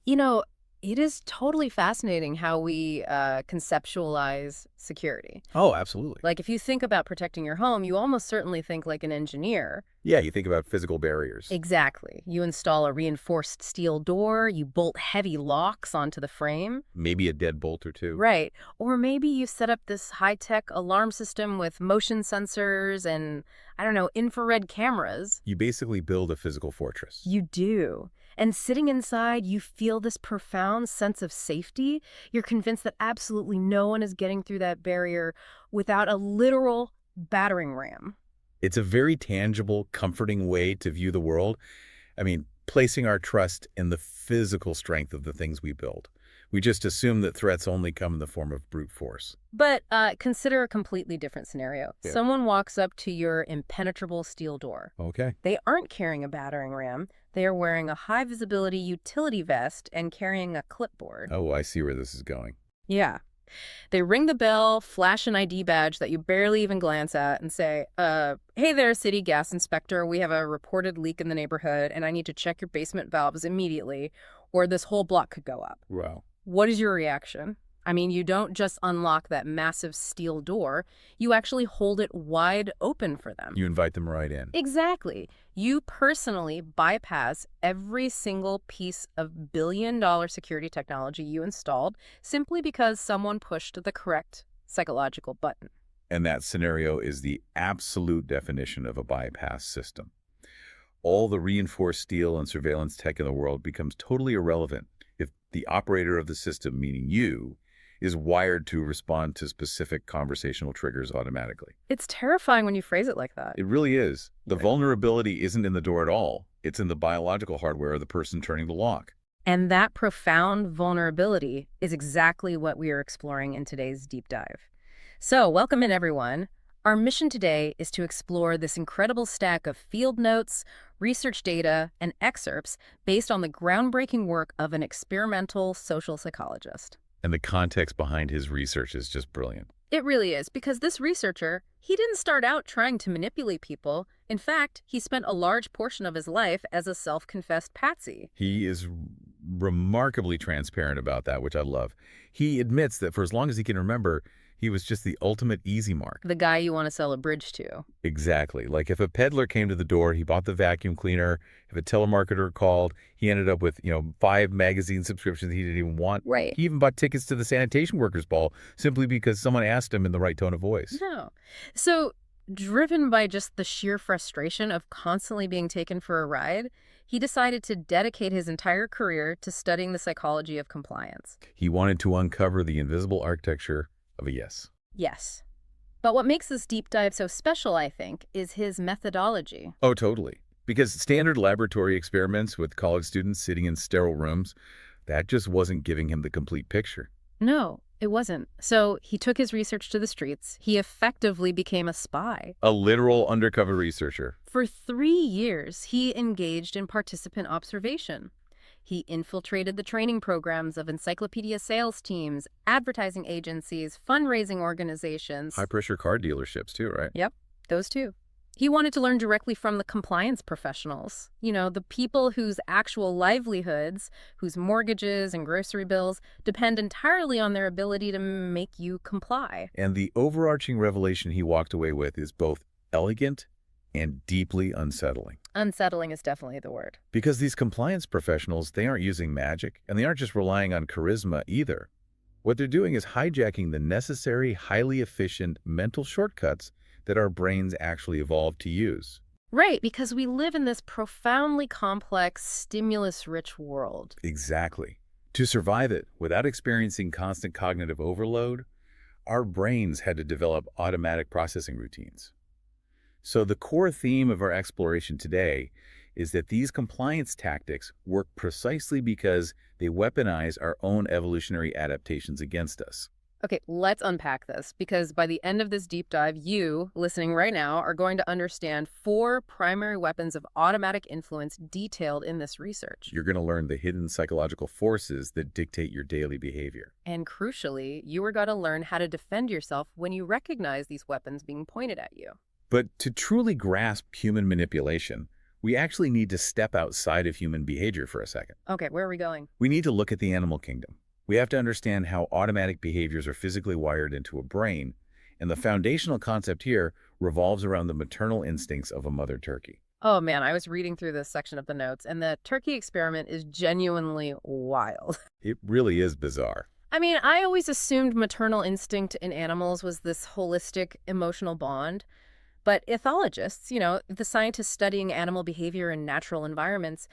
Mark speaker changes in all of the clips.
Speaker 1: You know, it is totally fascinating how we conceptualize security.
Speaker 2: Oh, absolutely.
Speaker 1: Like, if you think about protecting your home, you almost certainly think like an engineer.
Speaker 2: Yeah, you think about physical barriers.
Speaker 1: Exactly. You install a reinforced steel door, you bolt heavy locks onto the frame.
Speaker 2: Maybe a deadbolt or two.
Speaker 1: Right. Or maybe you set up this high-tech alarm system with motion sensors and, I don't know, infrared cameras.
Speaker 2: You basically build a physical fortress.
Speaker 1: You do. And sitting inside, you feel this profound sense of safety. You're convinced that absolutely no one is getting through that barrier without a literal battering ram.
Speaker 2: It's a very tangible, comforting way to view the world. I mean, placing our trust in the physical strength of the things we build. We just assume that threats only come in the form of brute force.
Speaker 1: But consider a completely different scenario.
Speaker 2: Yeah.
Speaker 1: Someone walks up to your impenetrable steel door.
Speaker 2: Okay.
Speaker 1: They aren't carrying a battering ram. They are wearing a high-visibility utility vest and carrying a clipboard.
Speaker 2: Oh, I see where this is going.
Speaker 1: Yeah. They ring the bell, flash an ID badge that you barely even glance at, and say, hey there, city gas inspector. We have a reported leak in the neighborhood, and I need to check your basement valves immediately, or this whole block could go up.
Speaker 2: Wow.
Speaker 1: What is your reaction? I mean, you don't just unlock that massive steel door, you actually hold it wide open for them.
Speaker 2: You invite them right in.
Speaker 1: Exactly. You personally bypass every single piece of billion-dollar security technology you installed simply because someone pushed the correct psychological button.
Speaker 2: And that scenario is the absolute definition of a bypass system. All the reinforced steel and surveillance tech in the world becomes totally irrelevant if the operator of the system, meaning you, is wired to respond to specific conversational triggers automatically.
Speaker 1: It's terrifying when you phrase it like that.
Speaker 2: It really is. The
Speaker 1: Right.
Speaker 2: vulnerability isn't in the door at all. It's in the biological hardware of the person turning the lock.
Speaker 1: And that profound vulnerability is exactly what we are exploring in today's deep dive. So, welcome in, everyone. Our mission today is to explore this incredible stack of field notes, research data, and excerpts based on the groundbreaking work of an experimental social psychologist.
Speaker 2: And the context behind his research is just brilliant.
Speaker 1: It really is, because this researcher, he didn't start out trying to manipulate people. In fact, he spent a large portion of his life as a self-confessed patsy.
Speaker 2: He is remarkably transparent about that, which I love. He admits that for as long as he can remember, he was just the ultimate easy mark.
Speaker 1: The guy you want to sell a bridge to.
Speaker 2: Exactly. Like if a peddler came to the door, he bought the vacuum cleaner. If a telemarketer called, he ended up with, 5 magazine subscriptions he didn't even want.
Speaker 1: Right.
Speaker 2: He even bought tickets to the sanitation workers' ball simply because someone asked him in the right tone of voice.
Speaker 1: No. So, driven by just the sheer frustration of constantly being taken for a ride, he decided to dedicate his entire career to studying the psychology of compliance.
Speaker 2: He wanted to uncover the invisible architecture of a yes.
Speaker 1: Yes. But what makes this deep dive so special, I think, is his methodology.
Speaker 2: Oh, totally. Because standard laboratory experiments with college students sitting in sterile rooms, that just wasn't giving him the complete picture.
Speaker 1: No, it wasn't. So he took his research to the streets. He effectively became a spy.
Speaker 2: A literal undercover researcher.
Speaker 1: For 3 years, he engaged in participant observation. He infiltrated the training programs of encyclopedia sales teams, advertising agencies, fundraising organizations.
Speaker 2: High-pressure car dealerships too, right?
Speaker 1: Yep, those two. He wanted to learn directly from the compliance professionals, the people whose actual livelihoods, whose mortgages and grocery bills depend entirely on their ability to make you comply.
Speaker 2: And the overarching revelation he walked away with is both elegant and deeply unsettling.
Speaker 1: Unsettling is definitely the word.
Speaker 2: Because these compliance professionals, they aren't using magic, and they aren't just relying on charisma either. What they're doing is hijacking the necessary, highly efficient mental shortcuts that our brains actually evolved to use.
Speaker 1: Right, because we live in this profoundly complex, stimulus-rich world.
Speaker 2: Exactly. To survive it without experiencing constant cognitive overload, our brains had to develop automatic processing routines. So the core theme of our exploration today is that these compliance tactics work precisely because they weaponize our own evolutionary adaptations against us.
Speaker 1: Okay, let's unpack this, because by the end of this deep dive, you, listening right now, are going to understand 4 primary weapons of automatic influence detailed in this research.
Speaker 2: You're going to learn the hidden psychological forces that dictate your daily behavior.
Speaker 1: And crucially, you are going to learn how to defend yourself when you recognize these weapons being pointed at you.
Speaker 2: But to truly grasp human manipulation, We actually need to step outside of human behavior for a second.
Speaker 1: Okay, where are we going?
Speaker 2: We need to look at the animal kingdom. We have to understand how automatic behaviors are physically wired into a brain, and the foundational concept here revolves around the maternal instincts of a mother turkey.
Speaker 1: Oh man, I was reading through this section of the notes, and the turkey experiment is genuinely wild.
Speaker 2: It really is bizarre.
Speaker 1: I mean, I always assumed maternal instinct in animals was this holistic emotional bond. But ethologists, the scientists studying animal behavior in natural environments,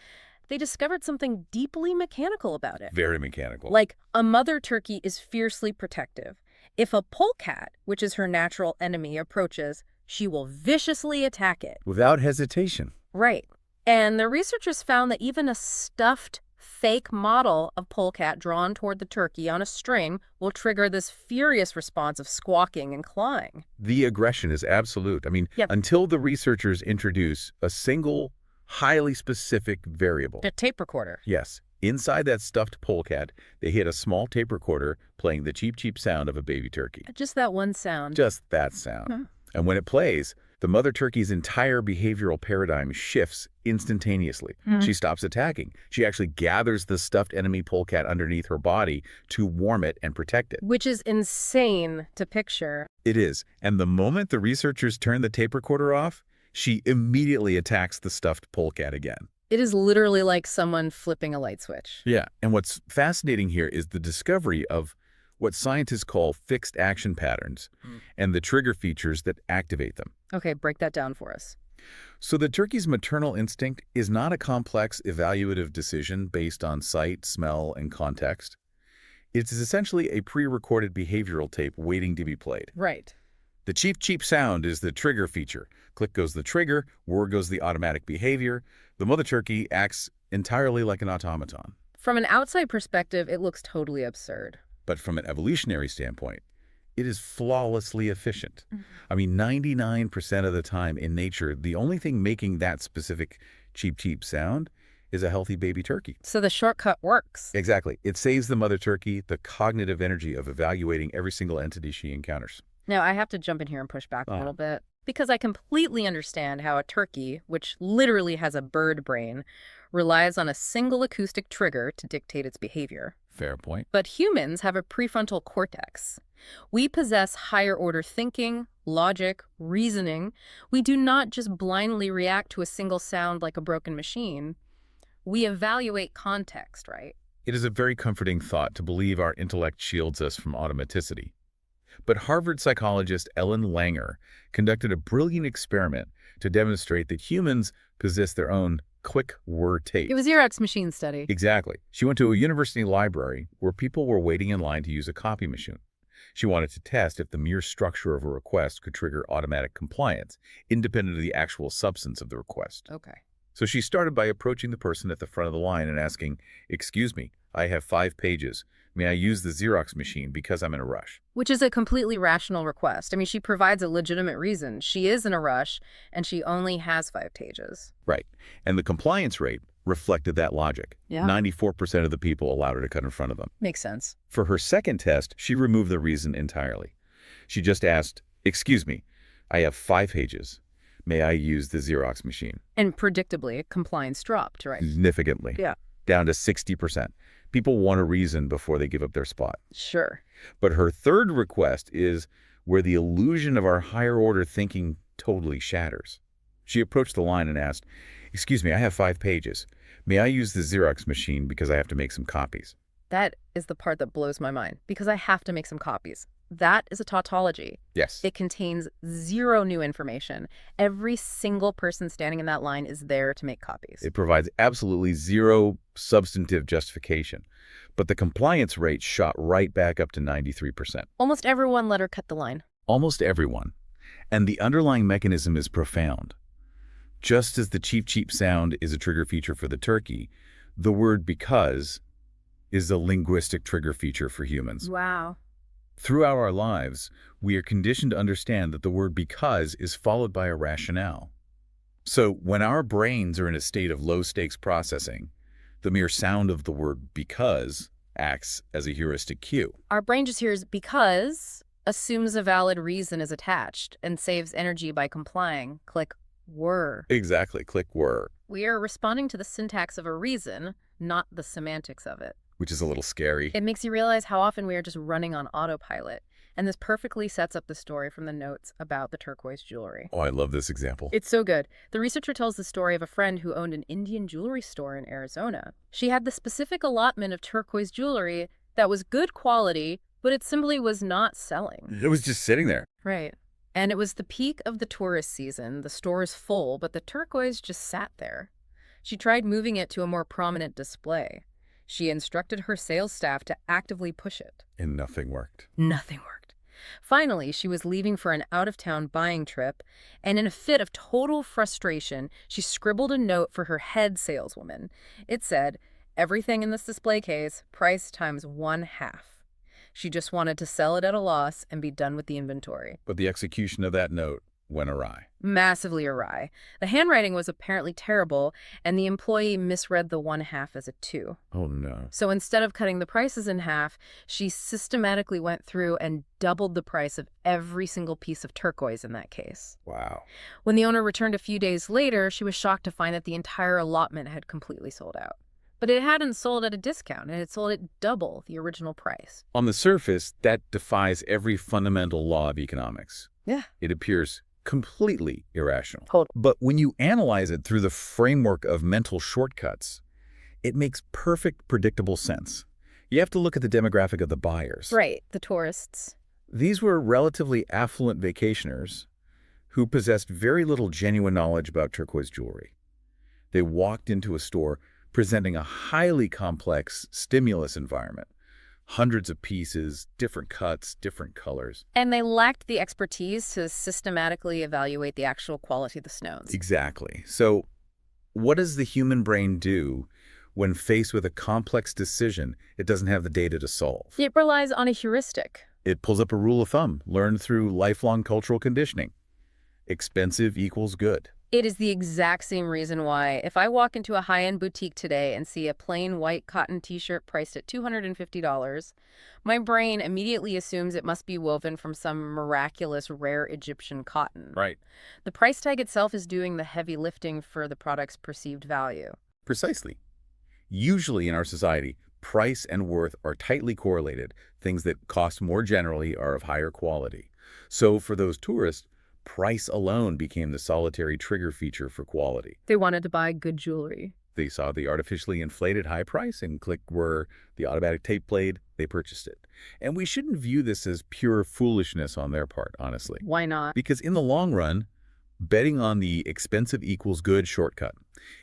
Speaker 1: they discovered something deeply mechanical about it.
Speaker 2: Very mechanical.
Speaker 1: Like, a mother turkey is fiercely protective. If a polecat, which is her natural enemy, approaches, she will viciously attack it.
Speaker 2: Without hesitation.
Speaker 1: Right. And the researchers found that even a stuffed fake model of polecat drawn toward the turkey on a string will trigger this furious response of squawking and clawing.
Speaker 2: The aggression is absolute. I mean,
Speaker 1: Yep.
Speaker 2: until the researchers introduce a single, highly specific variable.
Speaker 1: A tape recorder.
Speaker 2: Yes. Inside that stuffed polecat, they hit a small tape recorder playing the cheep cheep sound of a baby turkey.
Speaker 1: Just that one sound.
Speaker 2: Just that sound.
Speaker 1: Huh.
Speaker 2: And when it plays, the mother turkey's entire behavioral paradigm shifts instantaneously. She stops attacking. She actually gathers the stuffed enemy polecat underneath her body to warm it and protect it.
Speaker 1: Which is insane to picture.
Speaker 2: It is. And the moment the researchers turn the tape recorder off, she immediately attacks the stuffed polecat again.
Speaker 1: It is literally like someone flipping a light switch.
Speaker 2: Yeah. And what's fascinating here is the discovery of what scientists call fixed action patterns and the trigger features that activate them.
Speaker 1: Okay, break that down for us.
Speaker 2: So the turkey's maternal instinct is not a complex evaluative decision based on sight, smell, and context. It is essentially a pre-recorded behavioral tape waiting to be played.
Speaker 1: Right.
Speaker 2: The cheep cheep sound is the trigger feature. Click goes the trigger, whir goes the automatic behavior. The mother turkey acts entirely like an automaton.
Speaker 1: From an outside perspective, it looks totally absurd.
Speaker 2: But from an evolutionary standpoint, it is flawlessly efficient. I mean, 99% of the time in nature, the only thing making that specific cheep cheep sound is a healthy baby turkey.
Speaker 1: So the shortcut works.
Speaker 2: Exactly. It saves the mother turkey the cognitive energy of evaluating every single entity she encounters.
Speaker 1: Now, I have to jump in here and push back a little bit, because I completely understand how a turkey, which literally has a bird brain, relies on a single acoustic trigger to dictate its behavior.
Speaker 2: Fair point.
Speaker 1: But humans have a prefrontal cortex. We possess higher-order thinking, logic, reasoning. We do not just blindly react to a single sound like a broken machine. We evaluate context, right?
Speaker 2: It is a very comforting thought to believe our intellect shields us from automaticity. But Harvard psychologist Ellen Langer conducted a brilliant experiment to demonstrate that humans possess their own quick whir tape.
Speaker 1: It was Xerox machine study.
Speaker 2: Exactly. She went to a university library where people were waiting in line to use a copy machine. She wanted to test if the mere structure of a request could trigger automatic compliance, independent of the actual substance of the request.
Speaker 1: Okay.
Speaker 2: So she started by approaching the person at the front of the line and asking, "Excuse me, I have 5 pages. May I use the Xerox machine because I'm in a rush?"
Speaker 1: Which is a completely rational request. I mean, she provides a legitimate reason. She is in a rush, and she only has 5 pages.
Speaker 2: Right. And the compliance rate reflected that logic.
Speaker 1: Yeah.
Speaker 2: 94% of the people allowed her to cut in front of them.
Speaker 1: Makes sense.
Speaker 2: For her second test, she removed the reason entirely. She just asked, "Excuse me, I have 5 pages. May I use the Xerox machine?"
Speaker 1: And predictably, compliance dropped, right?
Speaker 2: Significantly.
Speaker 1: Yeah.
Speaker 2: Down to 60%. People want a reason before they give up their spot.
Speaker 1: Sure.
Speaker 2: But her third request is where the illusion of our higher order thinking totally shatters. She approached the line and asked, "Excuse me, I have 5 pages. May I use the Xerox machine because I have to make some copies?"
Speaker 1: That is the part that blows my mind, because I have to make some copies. That is a tautology.
Speaker 2: Yes.
Speaker 1: It contains 0 new information. Every single person standing in that line is there to make copies.
Speaker 2: It provides absolutely 0 substantive justification. But the compliance rate shot right back up to 93%.
Speaker 1: Almost everyone let her cut the line.
Speaker 2: Almost everyone. And the underlying mechanism is profound. Just as the cheep cheep sound is a trigger feature for the turkey, the word because is a linguistic trigger feature for humans.
Speaker 1: Wow.
Speaker 2: Throughout our lives, we are conditioned to understand that the word because is followed by a rationale. So when our brains are in a state of low-stakes processing, the mere sound of the word because acts as a heuristic cue.
Speaker 1: Our brain just hears because, assumes a valid reason is attached, and saves energy by complying. Click were.
Speaker 2: Exactly, click whir.
Speaker 1: We are responding to the syntax of a reason, not the semantics of it.
Speaker 2: Which is a little scary.
Speaker 1: It makes you realize how often we are just running on autopilot, and this perfectly sets up the story from the notes about the turquoise jewelry.
Speaker 2: Oh, I love this example.
Speaker 1: It's so good. The researcher tells the story of a friend who owned an Indian jewelry store in Arizona. She had the specific allotment of turquoise jewelry that was good quality, but it simply was not selling.
Speaker 2: It was just sitting there.
Speaker 1: Right. And it was the peak of the tourist season. The store is full, but the turquoise just sat there. She tried moving it to a more prominent display. She instructed her sales staff to actively push it.
Speaker 2: And nothing worked.
Speaker 1: Nothing worked. Finally, she was leaving for an out-of-town buying trip, and in a fit of total frustration, she scribbled a note for her head saleswoman. It said, "Everything in this display case, price times 1/2. She just wanted to sell it at a loss and be done with the inventory.
Speaker 2: But the execution of that note went awry.
Speaker 1: Massively awry. The handwriting was apparently terrible, and the employee misread the 1/2 as a 2.
Speaker 2: Oh, no.
Speaker 1: So instead of cutting the prices in half, she systematically went through and doubled the price of every single piece of turquoise in that case.
Speaker 2: Wow.
Speaker 1: When the owner returned a few days later, she was shocked to find that the entire allotment had completely sold out. But it hadn't sold at a discount. It had sold at double the original price.
Speaker 2: On the surface, that defies every fundamental law of economics.
Speaker 1: Yeah.
Speaker 2: It appears completely irrational.
Speaker 1: Totally.
Speaker 2: But when you analyze it through the framework of mental shortcuts, it makes perfect, predictable sense. You have to look at the demographic of the buyers.
Speaker 1: Right, the tourists.
Speaker 2: These were relatively affluent vacationers who possessed very little genuine knowledge about turquoise jewelry. They walked into a store presenting a highly complex stimulus environment. Hundreds of pieces, different cuts, different colors.
Speaker 1: And they lacked the expertise to systematically evaluate the actual quality of the stones.
Speaker 2: Exactly. So what does the human brain do when faced with a complex decision it doesn't have the data to solve?
Speaker 1: It relies on a heuristic.
Speaker 2: It pulls up a rule of thumb learned through lifelong cultural conditioning. Expensive equals good.
Speaker 1: It is the exact same reason why, if I walk into a high-end boutique today and see a plain white cotton t-shirt priced at $250, my brain immediately assumes it must be woven from some miraculous rare Egyptian cotton.
Speaker 2: Right.
Speaker 1: The price tag itself is doing the heavy lifting for the product's perceived value.
Speaker 2: Precisely. Usually in our society, price and worth are tightly correlated. Things that cost more generally are of higher quality. So for those tourists, price alone became the solitary trigger feature for quality.
Speaker 1: They wanted to buy good jewelry.
Speaker 2: They saw the artificially inflated high price and clicked where the automatic tape played, they purchased it. And we shouldn't view this as pure foolishness on their part, honestly.
Speaker 1: Why not?
Speaker 2: Because in the long run, betting on the expensive equals good shortcut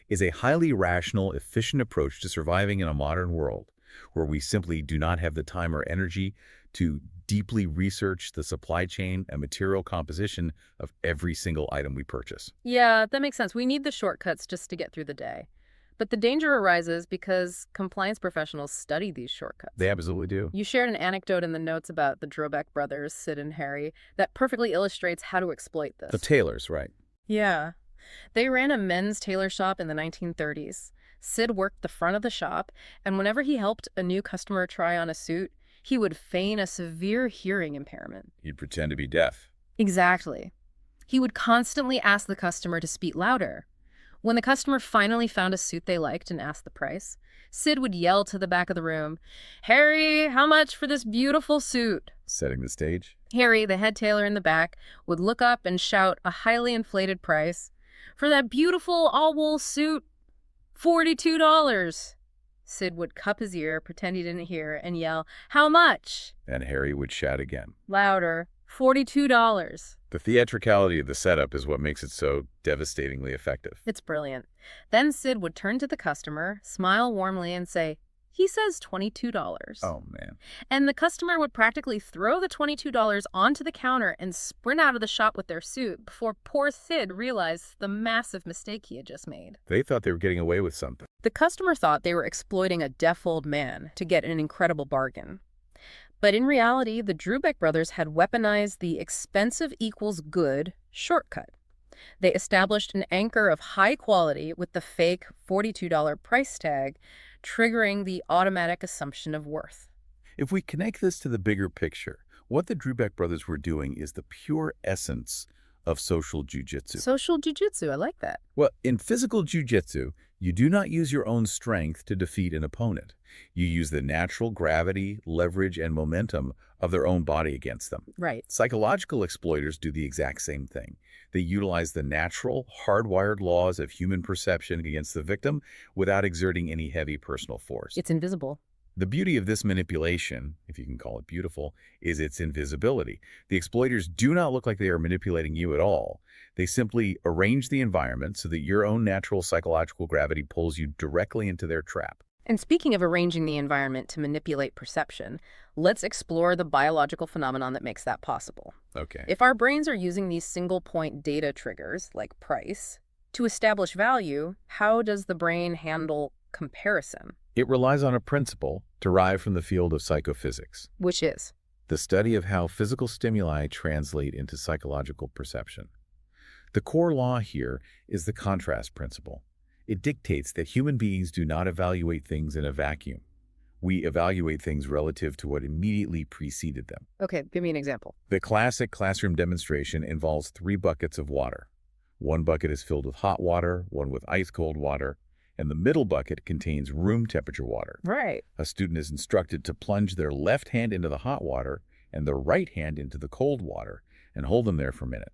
Speaker 2: is a highly rational, efficient approach to surviving in a modern world where we simply do not have the time or energy to deeply research the supply chain and material composition of every single item we purchase.
Speaker 1: Yeah, that makes sense. We need the shortcuts just to get through the day. But the danger arises because compliance professionals study these shortcuts.
Speaker 2: They absolutely do.
Speaker 1: You shared an anecdote in the notes about the Drobeck brothers, Sid and Harry, that perfectly illustrates how to exploit this.
Speaker 2: The tailors, right?
Speaker 1: Yeah. They ran a men's tailor shop in the 1930s. Sid worked the front of the shop, and whenever he helped a new customer try on a suit, he would feign a severe hearing impairment.
Speaker 2: He'd pretend to be deaf.
Speaker 1: Exactly. He would constantly ask the customer to speak louder. When the customer finally found a suit they liked and asked the price, Sid would yell to the back of the room, "Harry, how much for this beautiful suit?"
Speaker 2: Setting the stage.
Speaker 1: Harry, the head tailor in the back, would look up and shout a highly inflated price. "For that beautiful all-wool suit, $42. Sid would cup his ear, pretend he didn't hear, and yell, "How much?"
Speaker 2: And Harry would shout again.
Speaker 1: Louder, $42.
Speaker 2: The theatricality of the setup is what makes it so devastatingly effective.
Speaker 1: It's brilliant. Then Sid would turn to the customer, smile warmly, and say, "He says $22.
Speaker 2: Oh, man.
Speaker 1: And the customer would practically throw the $22 onto the counter and sprint out of the shop with their suit before poor Sid realized the massive mistake he had just made.
Speaker 2: They thought they were getting away with something.
Speaker 1: The customer thought they were exploiting a deaf old man to get an incredible bargain. But in reality, the Drobeck brothers had weaponized the expensive equals good shortcut. They established an anchor of high quality with the fake $42 price tag, triggering the automatic assumption of worth.
Speaker 2: If we connect this to the bigger picture, what the Drobeck brothers were doing is the pure essence of social jujitsu.
Speaker 1: Social jujitsu, I like that.
Speaker 2: Well, in physical jujitsu, you do not use your own strength to defeat an opponent. You use the natural gravity, leverage, and momentum of their own body against them.
Speaker 1: Right.
Speaker 2: Psychological exploiters do the exact same thing. They utilize the natural, hardwired laws of human perception against the victim without exerting any heavy personal force.
Speaker 1: It's invisible.
Speaker 2: The beauty of this manipulation, if you can call it beautiful, is its invisibility. The exploiters do not look like they are manipulating you at all. They simply arrange the environment so that your own natural psychological gravity pulls you directly into their trap.
Speaker 1: And speaking of arranging the environment to manipulate perception, let's explore the biological phenomenon that makes that possible.
Speaker 2: Okay.
Speaker 1: If our brains are using these single-point data triggers, like price, to establish value, how does the brain handle comparison?
Speaker 2: It relies on a principle derived from the field of psychophysics,
Speaker 1: Which is?
Speaker 2: the study of how physical stimuli translate into psychological perception. The core law here is the contrast principle. It dictates that human beings do not evaluate things in a vacuum. We evaluate things relative to what immediately preceded them.
Speaker 1: Okay, give me an example.
Speaker 2: The classic classroom demonstration involves 3 buckets of water. One bucket is filled with hot water, one with ice-cold water, and the middle bucket contains room temperature water.
Speaker 1: Right.
Speaker 2: A student is instructed to plunge their left hand into the hot water and their right hand into the cold water and hold them there for a minute.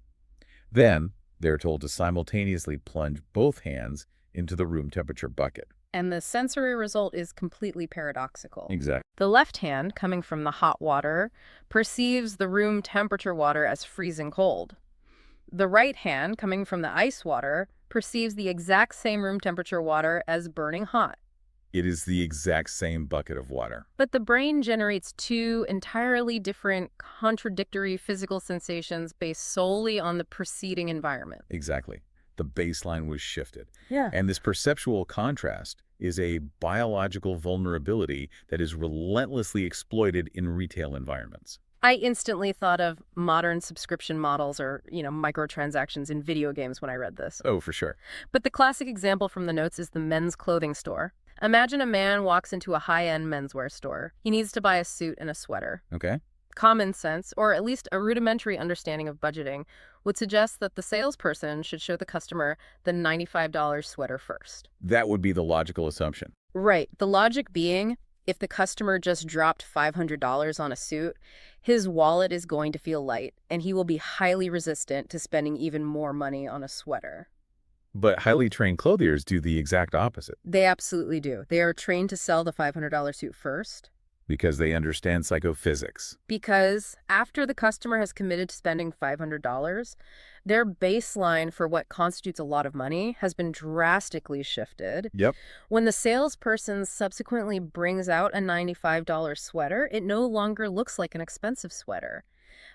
Speaker 2: Then, they're told to simultaneously plunge both hands into the room temperature bucket.
Speaker 1: And the sensory result is completely paradoxical.
Speaker 2: Exactly.
Speaker 1: The left hand, coming from the hot water, perceives the room temperature water as freezing cold. The right hand, coming from the ice water, perceives the exact same room temperature water as burning hot.
Speaker 2: It is the exact same bucket of water.
Speaker 1: But the brain generates 2 entirely different, contradictory physical sensations based solely on the preceding environment.
Speaker 2: Exactly. The baseline was shifted.
Speaker 1: Yeah.
Speaker 2: And this perceptual contrast is a biological vulnerability that is relentlessly exploited in retail environments.
Speaker 1: I instantly thought of modern subscription models or, microtransactions in video games when I read this.
Speaker 2: Oh, for sure.
Speaker 1: But the classic example from the notes is the men's clothing store. Imagine a man walks into a high-end menswear store. He needs to buy a suit and a sweater.
Speaker 2: Okay.
Speaker 1: Common sense, or at least a rudimentary understanding of budgeting, would suggest that the salesperson should show the customer the $95 sweater first.
Speaker 2: That would be the logical assumption.
Speaker 1: Right. The logic being, if the customer just dropped $500 on a suit, his wallet is going to feel light, and he will be highly resistant to spending even more money on a sweater.
Speaker 2: But highly trained clothiers do the exact opposite.
Speaker 1: They absolutely do. They are trained to sell the $500 suit first.
Speaker 2: Because they understand psychophysics.
Speaker 1: Because after the customer has committed to spending $500, their baseline for what constitutes a lot of money has been drastically shifted.
Speaker 2: Yep.
Speaker 1: When the salesperson subsequently brings out a $95 sweater, it no longer looks like an expensive sweater.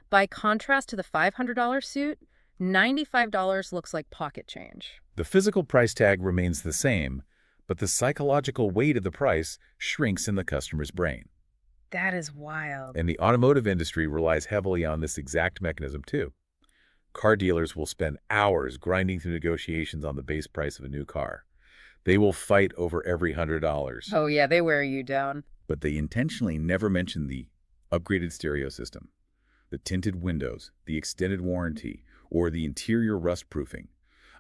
Speaker 1: By contrast to the $500 suit, $95 looks like pocket change.
Speaker 2: The physical price tag remains the same, but the psychological weight of the price shrinks in the customer's brain.
Speaker 1: That is wild.
Speaker 2: And the automotive industry relies heavily on this exact mechanism too. Car dealers will spend hours grinding through negotiations on the base price of a new car. They will fight over every $100.
Speaker 1: Oh yeah, they wear you down.
Speaker 2: But they intentionally never mention the upgraded stereo system, the tinted windows, the extended warranty, or the interior rust proofing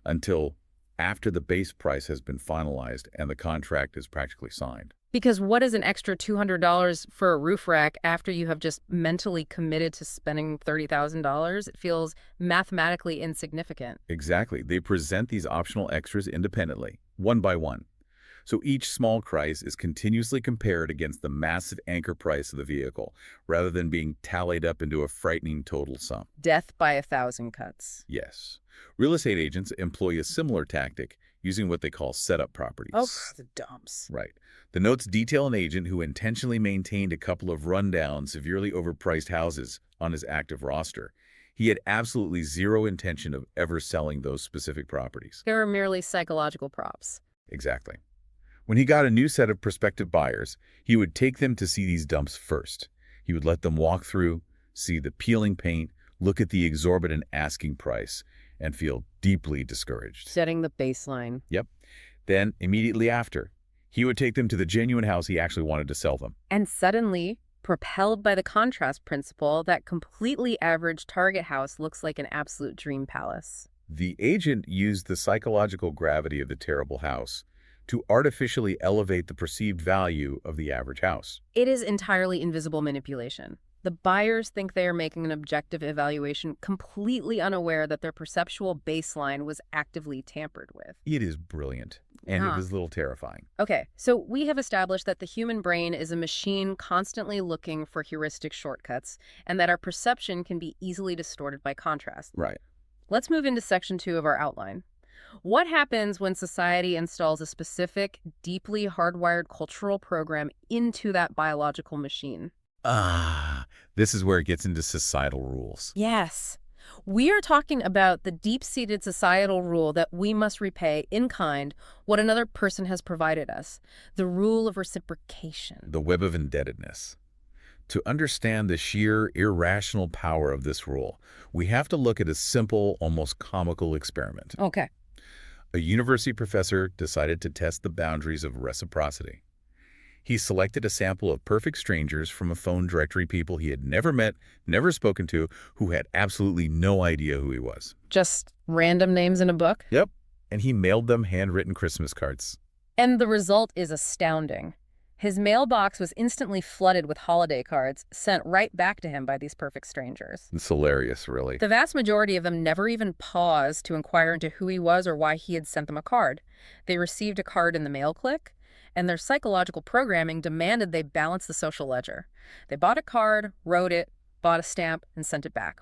Speaker 2: until after the base price has been finalized and the contract is practically signed.
Speaker 1: Because what is an extra $200 for a roof rack after you have just mentally committed to spending $30,000? It feels mathematically insignificant.
Speaker 2: Exactly. They present these optional extras independently, one by one. So each small price is continuously compared against the massive anchor price of the vehicle, rather than being tallied up into a frightening total sum.
Speaker 1: Death by 1,000 cuts.
Speaker 2: Yes. Real estate agents employ a similar tactic, using what they call setup properties.
Speaker 1: Oh, the dumps.
Speaker 2: Right. The notes detail an agent who intentionally maintained a couple of rundown, severely overpriced houses on his active roster. He had absolutely zero intention of ever selling those specific properties.
Speaker 1: They were merely psychological props.
Speaker 2: Exactly. When he got a new set of prospective buyers, he would take them to see these dumps first. He would let them walk through, see the peeling paint, look at the exorbitant asking price, and feel deeply discouraged.
Speaker 1: Setting the baseline.
Speaker 2: Yep. Then, immediately after, he would take them to the genuine house he actually wanted to sell them.
Speaker 1: And suddenly, Propelled by the contrast principle, that completely average Target house looks like an absolute dream palace.
Speaker 2: The agent used the psychological gravity of the terrible house to artificially elevate the perceived value of the average house.
Speaker 1: It is entirely invisible manipulation. The buyers think they are making an objective evaluation, completely unaware that their perceptual baseline was actively tampered with.
Speaker 2: It is brilliant, and it
Speaker 1: Ah.
Speaker 2: is a little terrifying.
Speaker 1: Okay, so we have established that the human brain is a machine constantly looking for heuristic shortcuts, and that our perception can be easily distorted by contrast.
Speaker 2: Right.
Speaker 1: Let's move into section 2 of our outline. What happens when society installs a specific, deeply hardwired cultural program into that biological machine?
Speaker 2: This is where it gets into societal rules.
Speaker 1: Yes. We are talking about the deep-seated societal rule that we must repay in kind what another person has provided us, the rule of reciprocation.
Speaker 2: The web of indebtedness. To understand the sheer irrational power of this rule, we have to look at a simple, almost comical experiment.
Speaker 1: Okay.
Speaker 2: A university professor decided to test the boundaries of reciprocity. He selected a sample of perfect strangers from a phone directory, people he had never met, never spoken to, who had absolutely no idea who he was.
Speaker 1: Just random names in a book?
Speaker 2: Yep. And he mailed them handwritten Christmas cards.
Speaker 1: And the result is astounding. His mailbox was instantly flooded with holiday cards sent right back to him by these perfect strangers.
Speaker 2: It's hilarious, really.
Speaker 1: The vast majority of them never even paused to inquire into who he was or why he had sent them a card. They received a card in the mail click, and their psychological programming demanded they balance the social ledger. They bought a card, wrote it, bought a stamp, and sent it back.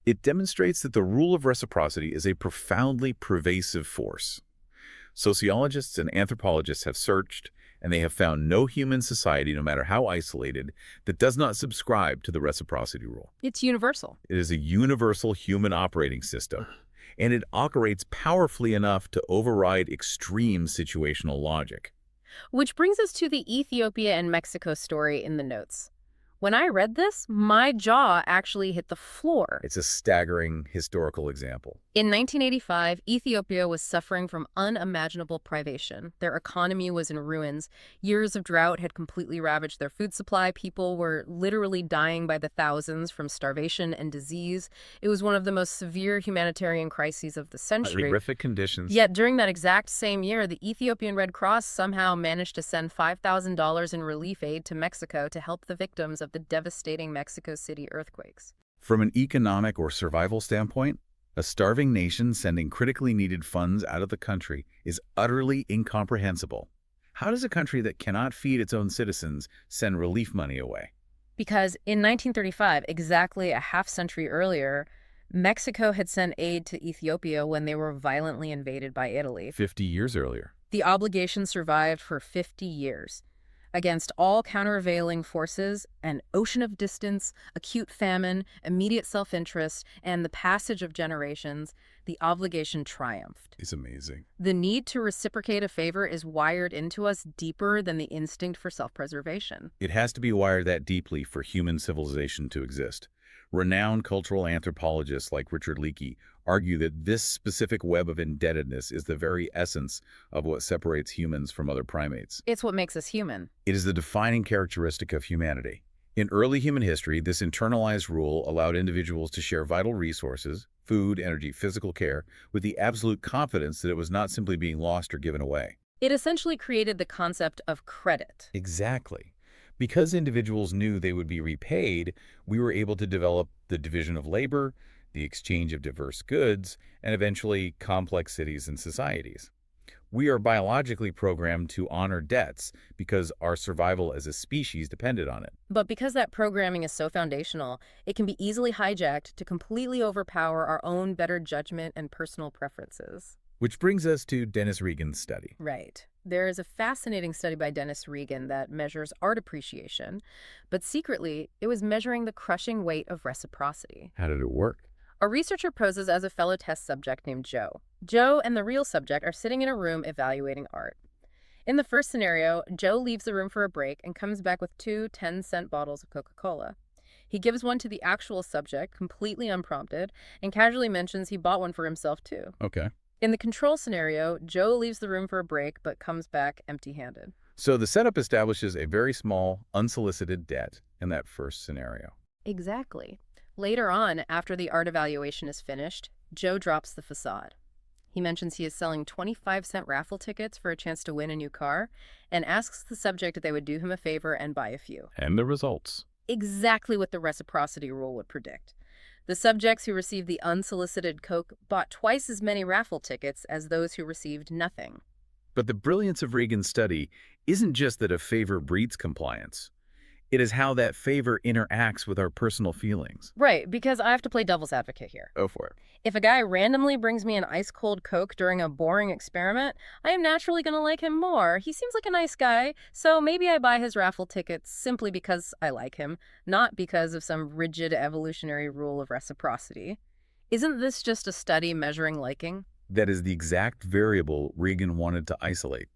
Speaker 2: It demonstrates that the rule of reciprocity is a profoundly pervasive force. Sociologists and anthropologists have searched, and they have found no human society, no matter how isolated, that does not subscribe to the reciprocity rule.
Speaker 1: It's universal.
Speaker 2: It is a universal human operating system, and it operates powerfully enough to override extreme situational logic.
Speaker 1: Which brings us to the Ethiopia and Mexico story in the notes. When I read this, my jaw actually hit the floor.
Speaker 2: It's a staggering historical example.
Speaker 1: In 1985, Ethiopia was suffering from unimaginable privation. Their economy was in ruins. Years of drought had completely ravaged their food supply. People were literally dying by the thousands from starvation and disease. It was one of the most severe humanitarian crises of the century.
Speaker 2: Horrific conditions.
Speaker 1: Yet during that exact same year, the Ethiopian Red Cross somehow managed to send $5,000 in relief aid to Mexico to help the victims of the devastating Mexico City earthquakes.
Speaker 2: From an economic or survival standpoint, a starving nation sending critically needed funds out of the country is utterly incomprehensible. How does a country that cannot feed its own citizens send relief money away?
Speaker 1: Because in 1935, exactly a half-century earlier, Mexico had sent aid to Ethiopia when they were violently invaded by Italy.
Speaker 2: 50 years earlier.
Speaker 1: The obligation survived for 50 years. Against all countervailing forces, an ocean of distance, acute famine, immediate self-interest, and the passage of generations, the obligation triumphed.
Speaker 2: It's amazing.
Speaker 1: The need to reciprocate a favor is wired into us deeper than the instinct for self-preservation.
Speaker 2: It has to be wired that deeply for human civilization to exist. Renowned cultural anthropologists like Richard Leakey argue that this specific web of indebtedness is the very essence of what separates humans from other primates.
Speaker 1: It's what makes us human.
Speaker 2: It is the defining characteristic of humanity. In early human history, this internalized rule allowed individuals to share vital resources, food, energy, physical care, with the absolute confidence that it was not simply being lost or given away.
Speaker 1: It essentially created the concept of credit.
Speaker 2: Exactly. Because individuals knew they would be repaid, we were able to develop the division of labor, the exchange of diverse goods, and eventually complex cities and societies. We are biologically programmed to honor debts because our survival as a species depended on it.
Speaker 1: But because that programming is so foundational, it can be easily hijacked to completely overpower our own better judgment and personal preferences.
Speaker 2: Which brings us to Dennis Regan's study.
Speaker 1: Right. There is a fascinating study by Dennis Regan that measures art appreciation, but secretly, it was measuring the crushing weight of reciprocity.
Speaker 2: How did it work?
Speaker 1: A researcher poses as a fellow test subject named Joe. Joe and the real subject are sitting in a room evaluating art. In the first scenario, Joe leaves the room for a break and comes back with two 10-cent bottles of Coca-Cola. He gives one to the actual subject, completely unprompted, and casually mentions he bought one for himself too.
Speaker 2: Okay.
Speaker 1: In the control scenario, Joe leaves the room for a break but comes back empty-handed.
Speaker 2: So the setup establishes a very small, unsolicited debt in that first scenario.
Speaker 1: Exactly. Later on, after the art evaluation is finished, Joe drops the facade. He mentions he is selling 25-cent raffle tickets for a chance to win a new car and asks the subject if they would do him a favor and buy a few.
Speaker 2: And the results.
Speaker 1: Exactly what the reciprocity rule would predict. The subjects who received the unsolicited Coke bought twice as many raffle tickets as those who received nothing.
Speaker 2: But the brilliance of Regan's study isn't just that a favor breeds compliance. It is how that favor interacts with our personal feelings.
Speaker 1: Right, because I have to play devil's advocate here.
Speaker 2: Go for it.
Speaker 1: If a guy randomly brings me an ice-cold Coke during a boring experiment, I am naturally going to like him more. He seems like a nice guy, so maybe I buy his raffle tickets simply because I like him, not because of some rigid evolutionary rule of reciprocity. Isn't this just a study measuring liking?
Speaker 2: That is the exact variable Regan wanted to isolate.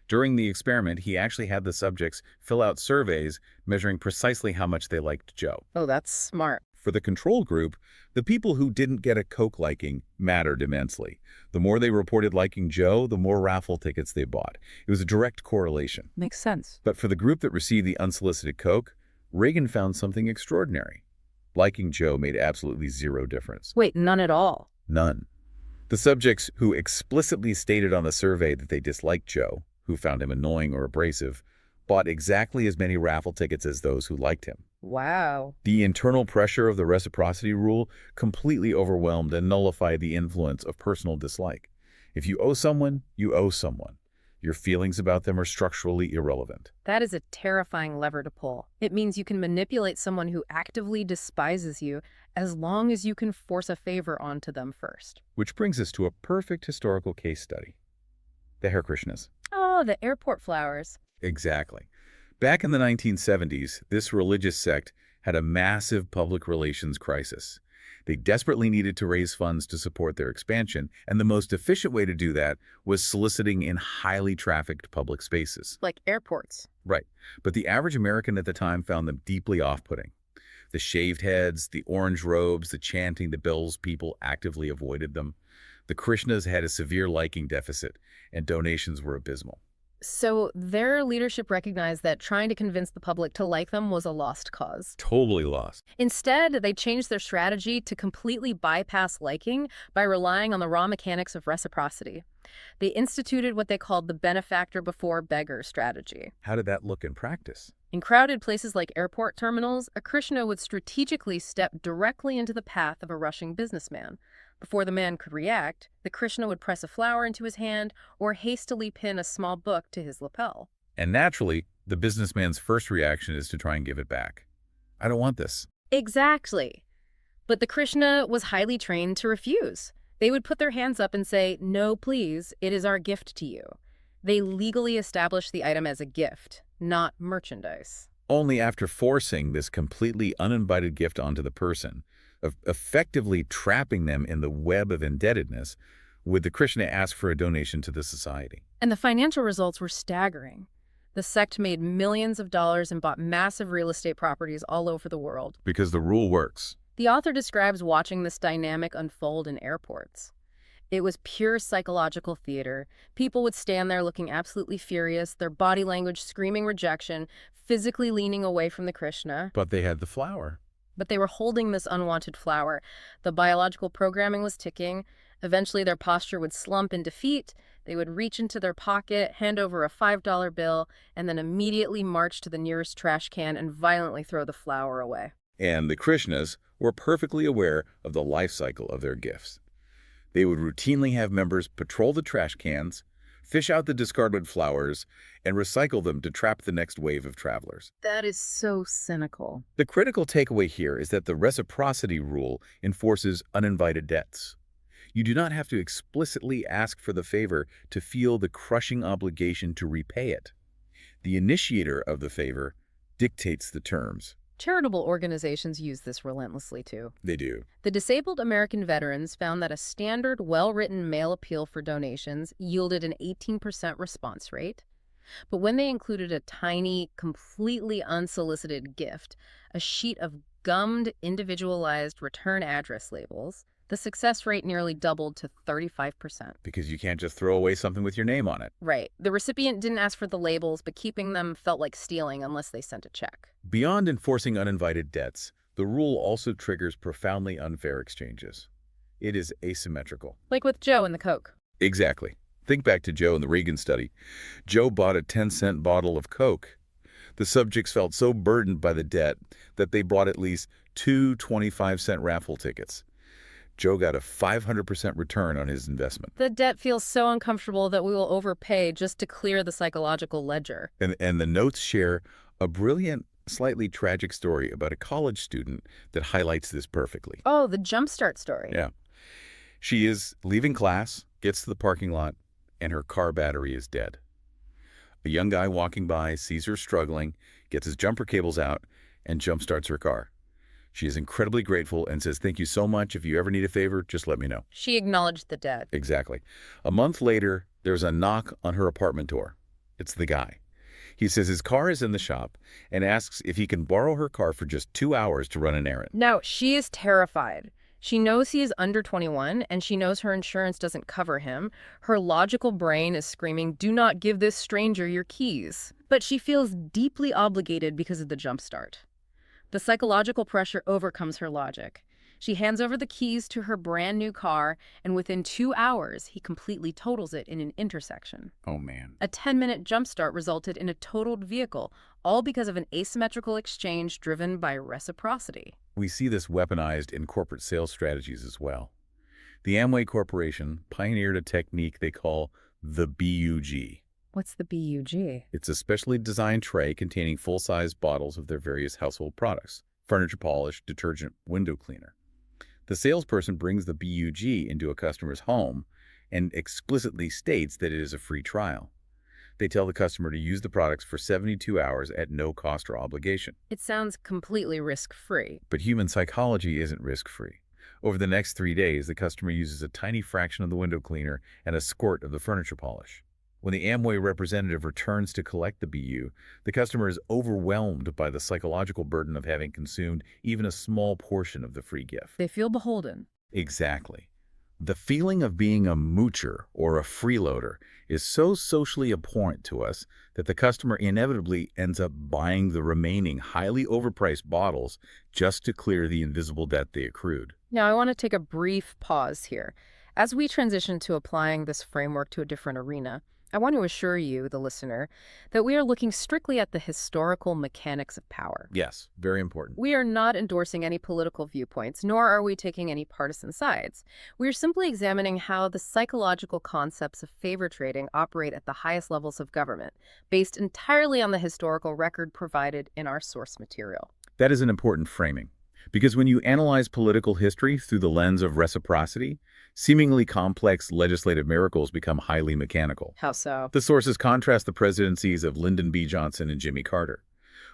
Speaker 2: During the experiment, he actually had the subjects fill out surveys measuring precisely how much they liked Joe.
Speaker 1: Oh, that's smart.
Speaker 2: For the control group, the people who didn't get a Coke liking mattered immensely. The more they reported liking Joe, the more raffle tickets they bought. It was a direct correlation.
Speaker 1: Makes sense.
Speaker 2: But for the group that received the unsolicited Coke, Regan found something extraordinary. Liking Joe made absolutely zero difference.
Speaker 1: Wait, none at all?
Speaker 2: None. The subjects who explicitly stated on the survey that they disliked Joe, who found him annoying or abrasive, bought exactly as many raffle tickets as those who liked him.
Speaker 1: Wow.
Speaker 2: The internal pressure of the reciprocity rule completely overwhelmed and nullified the influence of personal dislike. If you owe someone, you owe someone. Your feelings about them are structurally irrelevant.
Speaker 1: That is a terrifying lever to pull. It means you can manipulate someone who actively despises you as long as you can force a favor onto them first.
Speaker 2: Which brings us to a perfect historical case study. The Hare Krishnas.
Speaker 1: Oh, the airport flowers.
Speaker 2: Exactly. Back in the 1970s, this religious sect had a massive public relations crisis. They desperately needed to raise funds to support their expansion, and the most efficient way to do that was soliciting in highly trafficked public spaces.
Speaker 1: Like airports.
Speaker 2: Right. But the average American at the time found them deeply off-putting. The shaved heads, the orange robes, the chanting, the bells, people actively avoided them. The Krishnas had a severe liking deficit, and donations were abysmal.
Speaker 1: So their leadership recognized that trying to convince the public to like them was a lost cause.
Speaker 2: Totally lost.
Speaker 1: Instead, they changed their strategy to completely bypass liking by relying on the raw mechanics of reciprocity. They instituted what they called the benefactor before beggar strategy.
Speaker 2: How did that look in practice?
Speaker 1: In crowded places like airport terminals, a Krishna would strategically step directly into the path of a rushing businessman. Before the man could react, the Krishna would press a flower into his hand or hastily pin a small book to his lapel.
Speaker 2: And naturally, the businessman's first reaction is to try and give it back. I don't want this.
Speaker 1: Exactly. But the Krishna was highly trained to refuse. They would put their hands up and say, "No, please, it is our gift to you." They legally established the item as a gift, not merchandise.
Speaker 2: Only after forcing this completely uninvited gift onto the person, of effectively trapping them in the web of indebtedness, would the Krishna ask for a donation to the society.
Speaker 1: And the financial results were staggering. The sect made millions of dollars and bought massive real estate properties all over the world.
Speaker 2: Because the rule works.
Speaker 1: The author describes watching this dynamic unfold in airports. It was pure psychological theater. People would stand there looking absolutely furious, their body language screaming rejection, physically leaning away from the Krishna.
Speaker 2: But they had the flower.
Speaker 1: But they were holding this unwanted flower. The biological programming was ticking. Eventually, their posture would slump in defeat. They would reach into their pocket, hand over a $5 bill, and then immediately march to the nearest trash can and violently throw the flower away.
Speaker 2: And the Krishnas were perfectly aware of the life cycle of their gifts. They would routinely have members patrol the trash cans, fish out the discarded flowers, and recycle them to trap the next wave of travelers.
Speaker 1: That is so cynical.
Speaker 2: The critical takeaway here is that the reciprocity rule enforces uninvited debts. You do not have to explicitly ask for the favor to feel the crushing obligation to repay it. The initiator of the favor dictates the terms.
Speaker 1: Charitable organizations use this relentlessly, too.
Speaker 2: They do.
Speaker 1: The Disabled American Veterans found that a standard, well-written mail appeal for donations yielded an 18% response rate. But when they included a tiny, completely unsolicited gift, a sheet of gummed, individualized return address labels, The success rate nearly doubled to 35%.
Speaker 2: Because you can't just throw away something with your name on it.
Speaker 1: Right. The recipient didn't ask for the labels, but keeping them felt like stealing unless they sent a check.
Speaker 2: Beyond enforcing uninvited debts, the rule also triggers profoundly unfair exchanges. It is asymmetrical.
Speaker 1: Like with Joe and the Coke.
Speaker 2: Exactly. Think back to Joe in the Reagan study. Joe bought a 10-cent bottle of Coke. The subjects felt so burdened by the debt that they bought at least two 25-cent raffle tickets. Joe got a 500% return on his investment.
Speaker 1: The debt feels so uncomfortable that we will overpay just to clear the psychological ledger.
Speaker 2: And the notes share a brilliant, slightly tragic story about a college student that highlights this perfectly.
Speaker 1: Oh, the Jumpstart story.
Speaker 2: Yeah. She is leaving class, gets to the parking lot, and her car battery is dead. A young guy walking by sees her struggling, gets his jumper cables out, and jump-starts her car. She is incredibly grateful and says, "Thank you so much. If you ever need a favor, just let me know."
Speaker 1: She acknowledged the debt.
Speaker 2: Exactly. A month later, there's a knock on her apartment door. It's the guy. He says his car is in the shop and asks if he can borrow her car for just 2 hours to run an errand.
Speaker 1: Now, she is terrified. She knows he is under 21, and she knows her insurance doesn't cover him. Her logical brain is screaming, "Do not give this stranger your keys." But she feels deeply obligated because of the jumpstart. The psychological pressure overcomes her logic. She hands over the keys to her brand new car, and within 2 hours, he completely totals it in an intersection.
Speaker 2: Oh, man.
Speaker 1: A 10-minute jumpstart resulted in a totaled vehicle, all because of an asymmetrical exchange driven by reciprocity.
Speaker 2: We see this weaponized in corporate sales strategies as well. The Amway Corporation pioneered a technique they call the BUG.
Speaker 1: What's the BUG?
Speaker 2: It's a specially designed tray containing full-size bottles of their various household products: furniture polish, detergent, window cleaner. The salesperson brings the BUG into a customer's home and explicitly states that it is a free trial. They tell the customer to use the products for 72 hours at no cost or obligation.
Speaker 1: It sounds completely risk-free.
Speaker 2: But human psychology isn't risk-free. Over the next 3 days, the customer uses a tiny fraction of the window cleaner and a squirt of the furniture polish. When the Amway representative returns to collect the BU, the customer is overwhelmed by the psychological burden of having consumed even a small portion of the free gift.
Speaker 1: They feel beholden.
Speaker 2: Exactly. The feeling of being a moocher or a freeloader is so socially abhorrent to us that the customer inevitably ends up buying the remaining highly overpriced bottles just to clear the invisible debt they accrued.
Speaker 1: Now, I want to take a brief pause here. As we transition to applying this framework to a different arena, I want to assure you, the listener, that we are looking strictly at the historical mechanics of power.
Speaker 2: Yes, very important.
Speaker 1: We are not endorsing any political viewpoints, nor are we taking any partisan sides. We are simply examining how the psychological concepts of favor trading operate at the highest levels of government, based entirely on the historical record provided in our source material.
Speaker 2: That is an important framing, because when you analyze political history through the lens of reciprocity, seemingly complex legislative miracles become highly mechanical.
Speaker 1: How so?
Speaker 2: The sources contrast the presidencies of Lyndon B. Johnson and Jimmy Carter.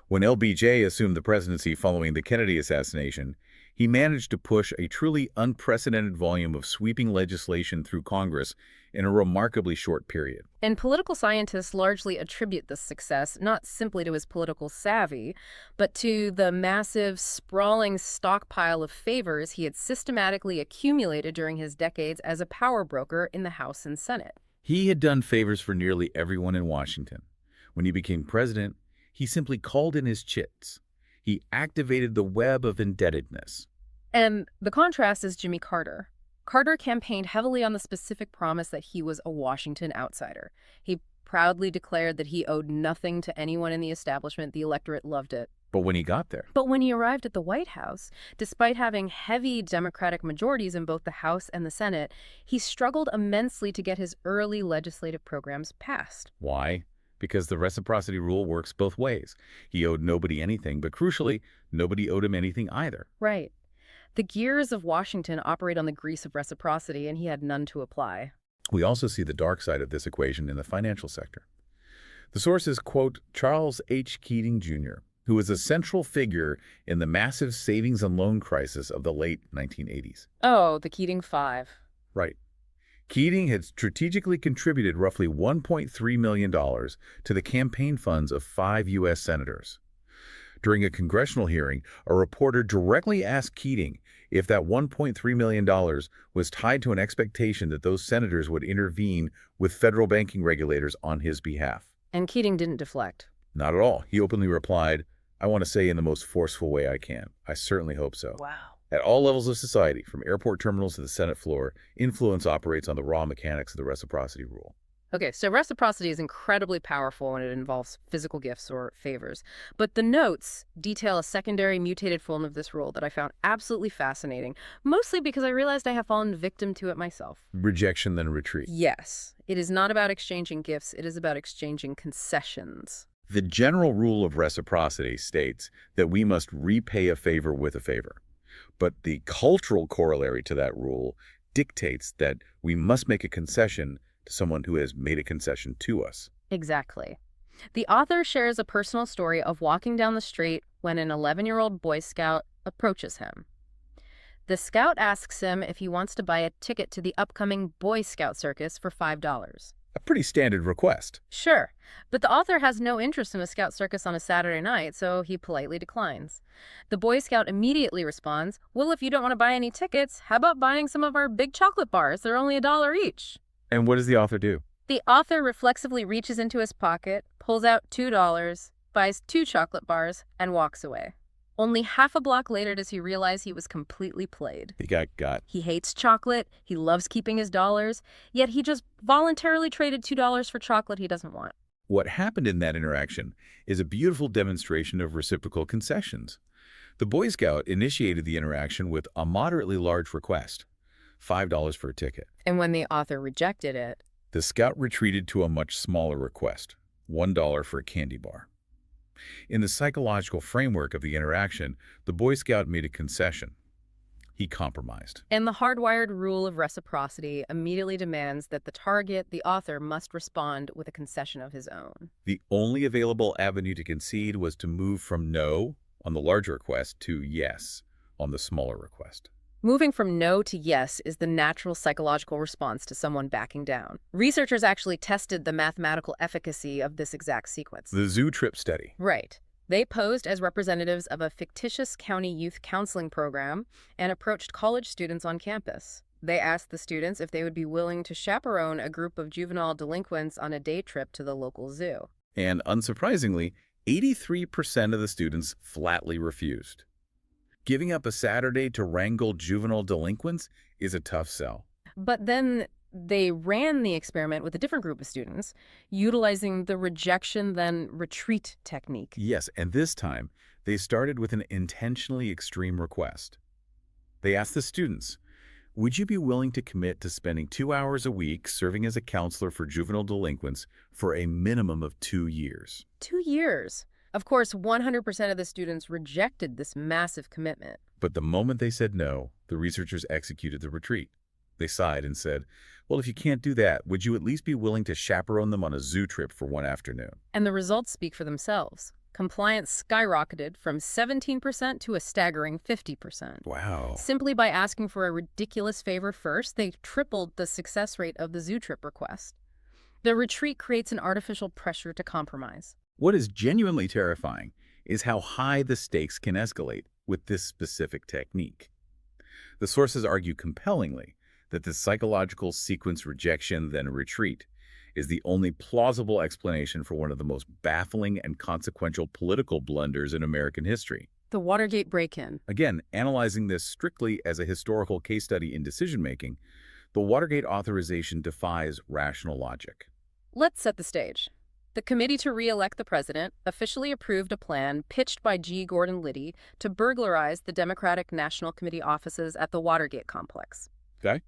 Speaker 2: When LBJ assumed the presidency following the Kennedy assassination, he managed to push a truly unprecedented volume of sweeping legislation through Congress in a remarkably short period.
Speaker 1: And political scientists largely attribute this success not simply to his political savvy, but to the massive, sprawling stockpile of favors he had systematically accumulated during his decades as a power broker in the House and Senate.
Speaker 2: He had done favors for nearly everyone in Washington. When he became president, he simply called in his chits. He activated the web of indebtedness.
Speaker 1: And the contrast is Jimmy Carter. Carter campaigned heavily on the specific promise that he was a Washington outsider. He proudly declared that he owed nothing to anyone in the establishment. The electorate loved it.
Speaker 2: But when he got there,
Speaker 1: But when he arrived at the White House, despite having heavy Democratic majorities in both the House and the Senate, he struggled immensely to get his early legislative programs passed.
Speaker 2: why? Because the reciprocity rule works both ways. He owed nobody anything, but crucially, nobody owed him anything either.
Speaker 1: Right. The gears of Washington operate on the grease of reciprocity, and he had none to apply.
Speaker 2: We also see the dark side of this equation in the financial sector. The sources quote Charles H. Keating, Jr., who was a central figure in the massive savings and loan crisis of the late 1980s.
Speaker 1: Oh, the Keating Five.
Speaker 2: Right. Keating had strategically contributed roughly $1.3 million to the campaign funds of 5 U.S. senators. During a congressional hearing, a reporter directly asked Keating if that $1.3 million was tied to an expectation that those senators would intervene with federal banking regulators on his behalf.
Speaker 1: And Keating didn't deflect.
Speaker 2: Not at all. He openly replied, "I want to say in the most forceful way I can. I certainly hope so."
Speaker 1: Wow.
Speaker 2: At all levels of society, from airport terminals to the Senate floor, influence operates on the raw mechanics of the reciprocity rule.
Speaker 1: Okay, so reciprocity is incredibly powerful when it involves physical gifts or favors. But the notes detail a secondary mutated form of this rule that I found absolutely fascinating, mostly because I realized I have fallen victim to it myself.
Speaker 2: Rejection, then retreat.
Speaker 1: Yes, it is not about exchanging gifts, it is about exchanging concessions.
Speaker 2: The general rule of reciprocity states that we must repay a favor with a favor. But the cultural corollary to that rule dictates that we must make a concession to someone who has made a concession to us.
Speaker 1: Exactly. The author shares a personal story of walking down the street when an 11-year-old Boy Scout approaches him. The scout asks him if he wants to buy a ticket to the upcoming Boy Scout circus for $5.
Speaker 2: A pretty standard request.
Speaker 1: Sure, but the author has no interest in a scout circus on a Saturday night, so he politely declines. The Boy Scout immediately responds, "Well, if you don't want to buy any tickets, how about buying some of our big chocolate bars? They're only $1 each."
Speaker 2: And what does the author do?
Speaker 1: The author reflexively reaches into his pocket, pulls out $2, buys 2 chocolate bars, and walks away. Only half a block later does he realize he was completely played.
Speaker 2: He got.
Speaker 1: He hates chocolate, he loves keeping his dollars, yet he just voluntarily traded $2 for chocolate he doesn't want.
Speaker 2: What happened in that interaction is a beautiful demonstration of reciprocal concessions. The Boy Scout initiated the interaction with a moderately large request, $5 for a ticket.
Speaker 1: And when the author rejected it,
Speaker 2: The scout retreated to a much smaller request, $1 for a candy bar. In the psychological framework of the interaction, the Boy Scout made a concession. He compromised.
Speaker 1: and the hardwired rule of reciprocity immediately demands that the target, the author, must respond with a concession of his own.
Speaker 2: The only available avenue to concede was to move from no on the larger request to yes on the smaller request.
Speaker 1: Moving from no to yes is the natural psychological response to someone backing down. Researchers actually tested the mathematical efficacy of this exact sequence.
Speaker 2: The zoo trip study.
Speaker 1: Right. They posed as representatives of a fictitious county youth counseling program and approached college students on campus. They asked the students if they would be willing to chaperone a group of juvenile delinquents on a day trip to the local zoo.
Speaker 2: And unsurprisingly, 83% of the students flatly refused. Giving up a Saturday to wrangle juvenile delinquents is a tough sell.
Speaker 1: But then they ran the experiment with a different group of students, utilizing the rejection then retreat technique.
Speaker 2: Yes, and this time, they started with an intentionally extreme request. They asked the students, "Would you be willing to commit to spending 2 hours a week serving as a counselor for juvenile delinquents for a minimum of 2 years?"
Speaker 1: 2 years. Of course, 100% of the students rejected this massive commitment.
Speaker 2: But the moment they said no, the researchers executed the retreat. They sighed and said, "Well, if you can't do that, would you at least be willing to chaperone them on a zoo trip for one afternoon?"
Speaker 1: And the results speak for themselves. Compliance skyrocketed from 17% to a staggering 50%.
Speaker 2: Wow.
Speaker 1: Simply by asking for a ridiculous favor first, they tripled the success rate of the zoo trip request. The retreat creates an artificial pressure to compromise.
Speaker 2: What is genuinely terrifying is how high the stakes can escalate with this specific technique. The sources argue compellingly that the psychological sequence rejection then retreat is the only plausible explanation for one of the most baffling and consequential political blunders in American history.
Speaker 1: The Watergate break-in.
Speaker 2: Again, analyzing this strictly as a historical case study in decision-making, the Watergate authorization defies rational logic.
Speaker 1: Let's set the stage. The Committee to Re-elect the President officially approved a plan pitched by G. Gordon Liddy to burglarize the Democratic National Committee offices at the Watergate complex.
Speaker 2: Okay?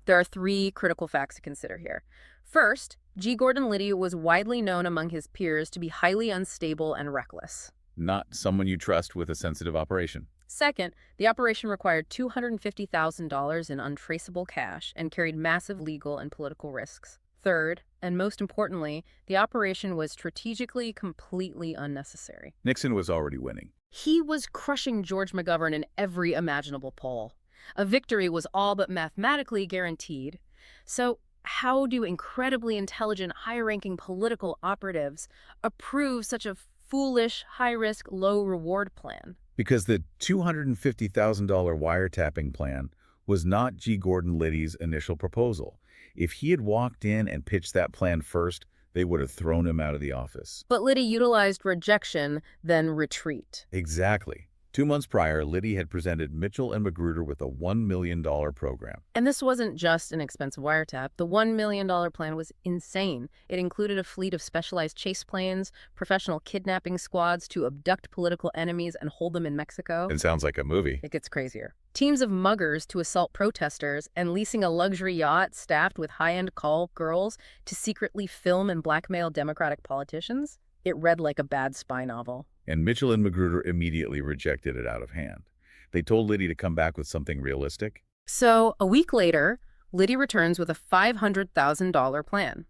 Speaker 1: There are 3 critical facts to consider here. First, G. Gordon Liddy was widely known among his peers to be highly unstable and reckless.
Speaker 2: Not someone you trust with a sensitive operation.
Speaker 1: Second, the operation required $250,000 in untraceable cash and carried massive legal and political risks. Third, and most importantly, the operation was strategically completely unnecessary.
Speaker 2: Nixon was already winning.
Speaker 1: He was crushing George McGovern in every imaginable poll. A victory was all but mathematically guaranteed. So how do incredibly intelligent, high-ranking political operatives approve such a foolish, high-risk, low-reward plan.
Speaker 2: Because the $250,000 wiretapping plan was not G. Gordon Liddy's initial proposal. If he had walked in and pitched that plan first, they would have thrown him out of the office.
Speaker 1: But Liddy utilized rejection, then retreat.
Speaker 2: Exactly. 2 months prior, Liddy had presented Mitchell and Magruder with a $1 million program.
Speaker 1: And this wasn't just an expensive wiretap. The $1 million plan was insane. It included a fleet of specialized chase planes, professional kidnapping squads to abduct political enemies and hold them in Mexico.
Speaker 2: It sounds like a movie.
Speaker 1: It gets crazier. Teams of muggers to assault protesters, and leasing a luxury yacht staffed with high-end call girls to secretly film and blackmail Democratic politicians. It read like a bad spy novel.
Speaker 2: And Mitchell and Magruder immediately rejected it out of hand. They told Liddy to come back with something realistic.
Speaker 1: So, a week later, Liddy returns with a $500,000 plan.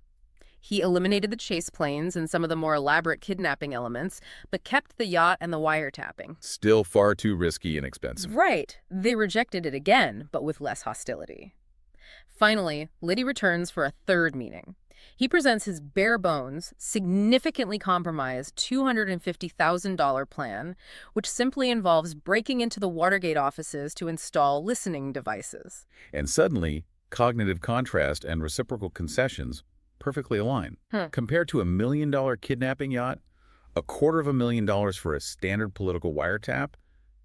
Speaker 1: He eliminated the chase planes and some of the more elaborate kidnapping elements, but kept the yacht and the wiretapping.
Speaker 2: Still far too risky and expensive.
Speaker 1: Right. They rejected it again, but with less hostility. Finally, Liddy returns for a third meeting. He presents his bare-bones, significantly compromised $250,000 plan, which simply involves breaking into the Watergate offices to install listening devices.
Speaker 2: And suddenly, cognitive contrast and reciprocal concessions perfectly align. Compared to a $1 million kidnapping yacht, $250,000 for a standard political wiretap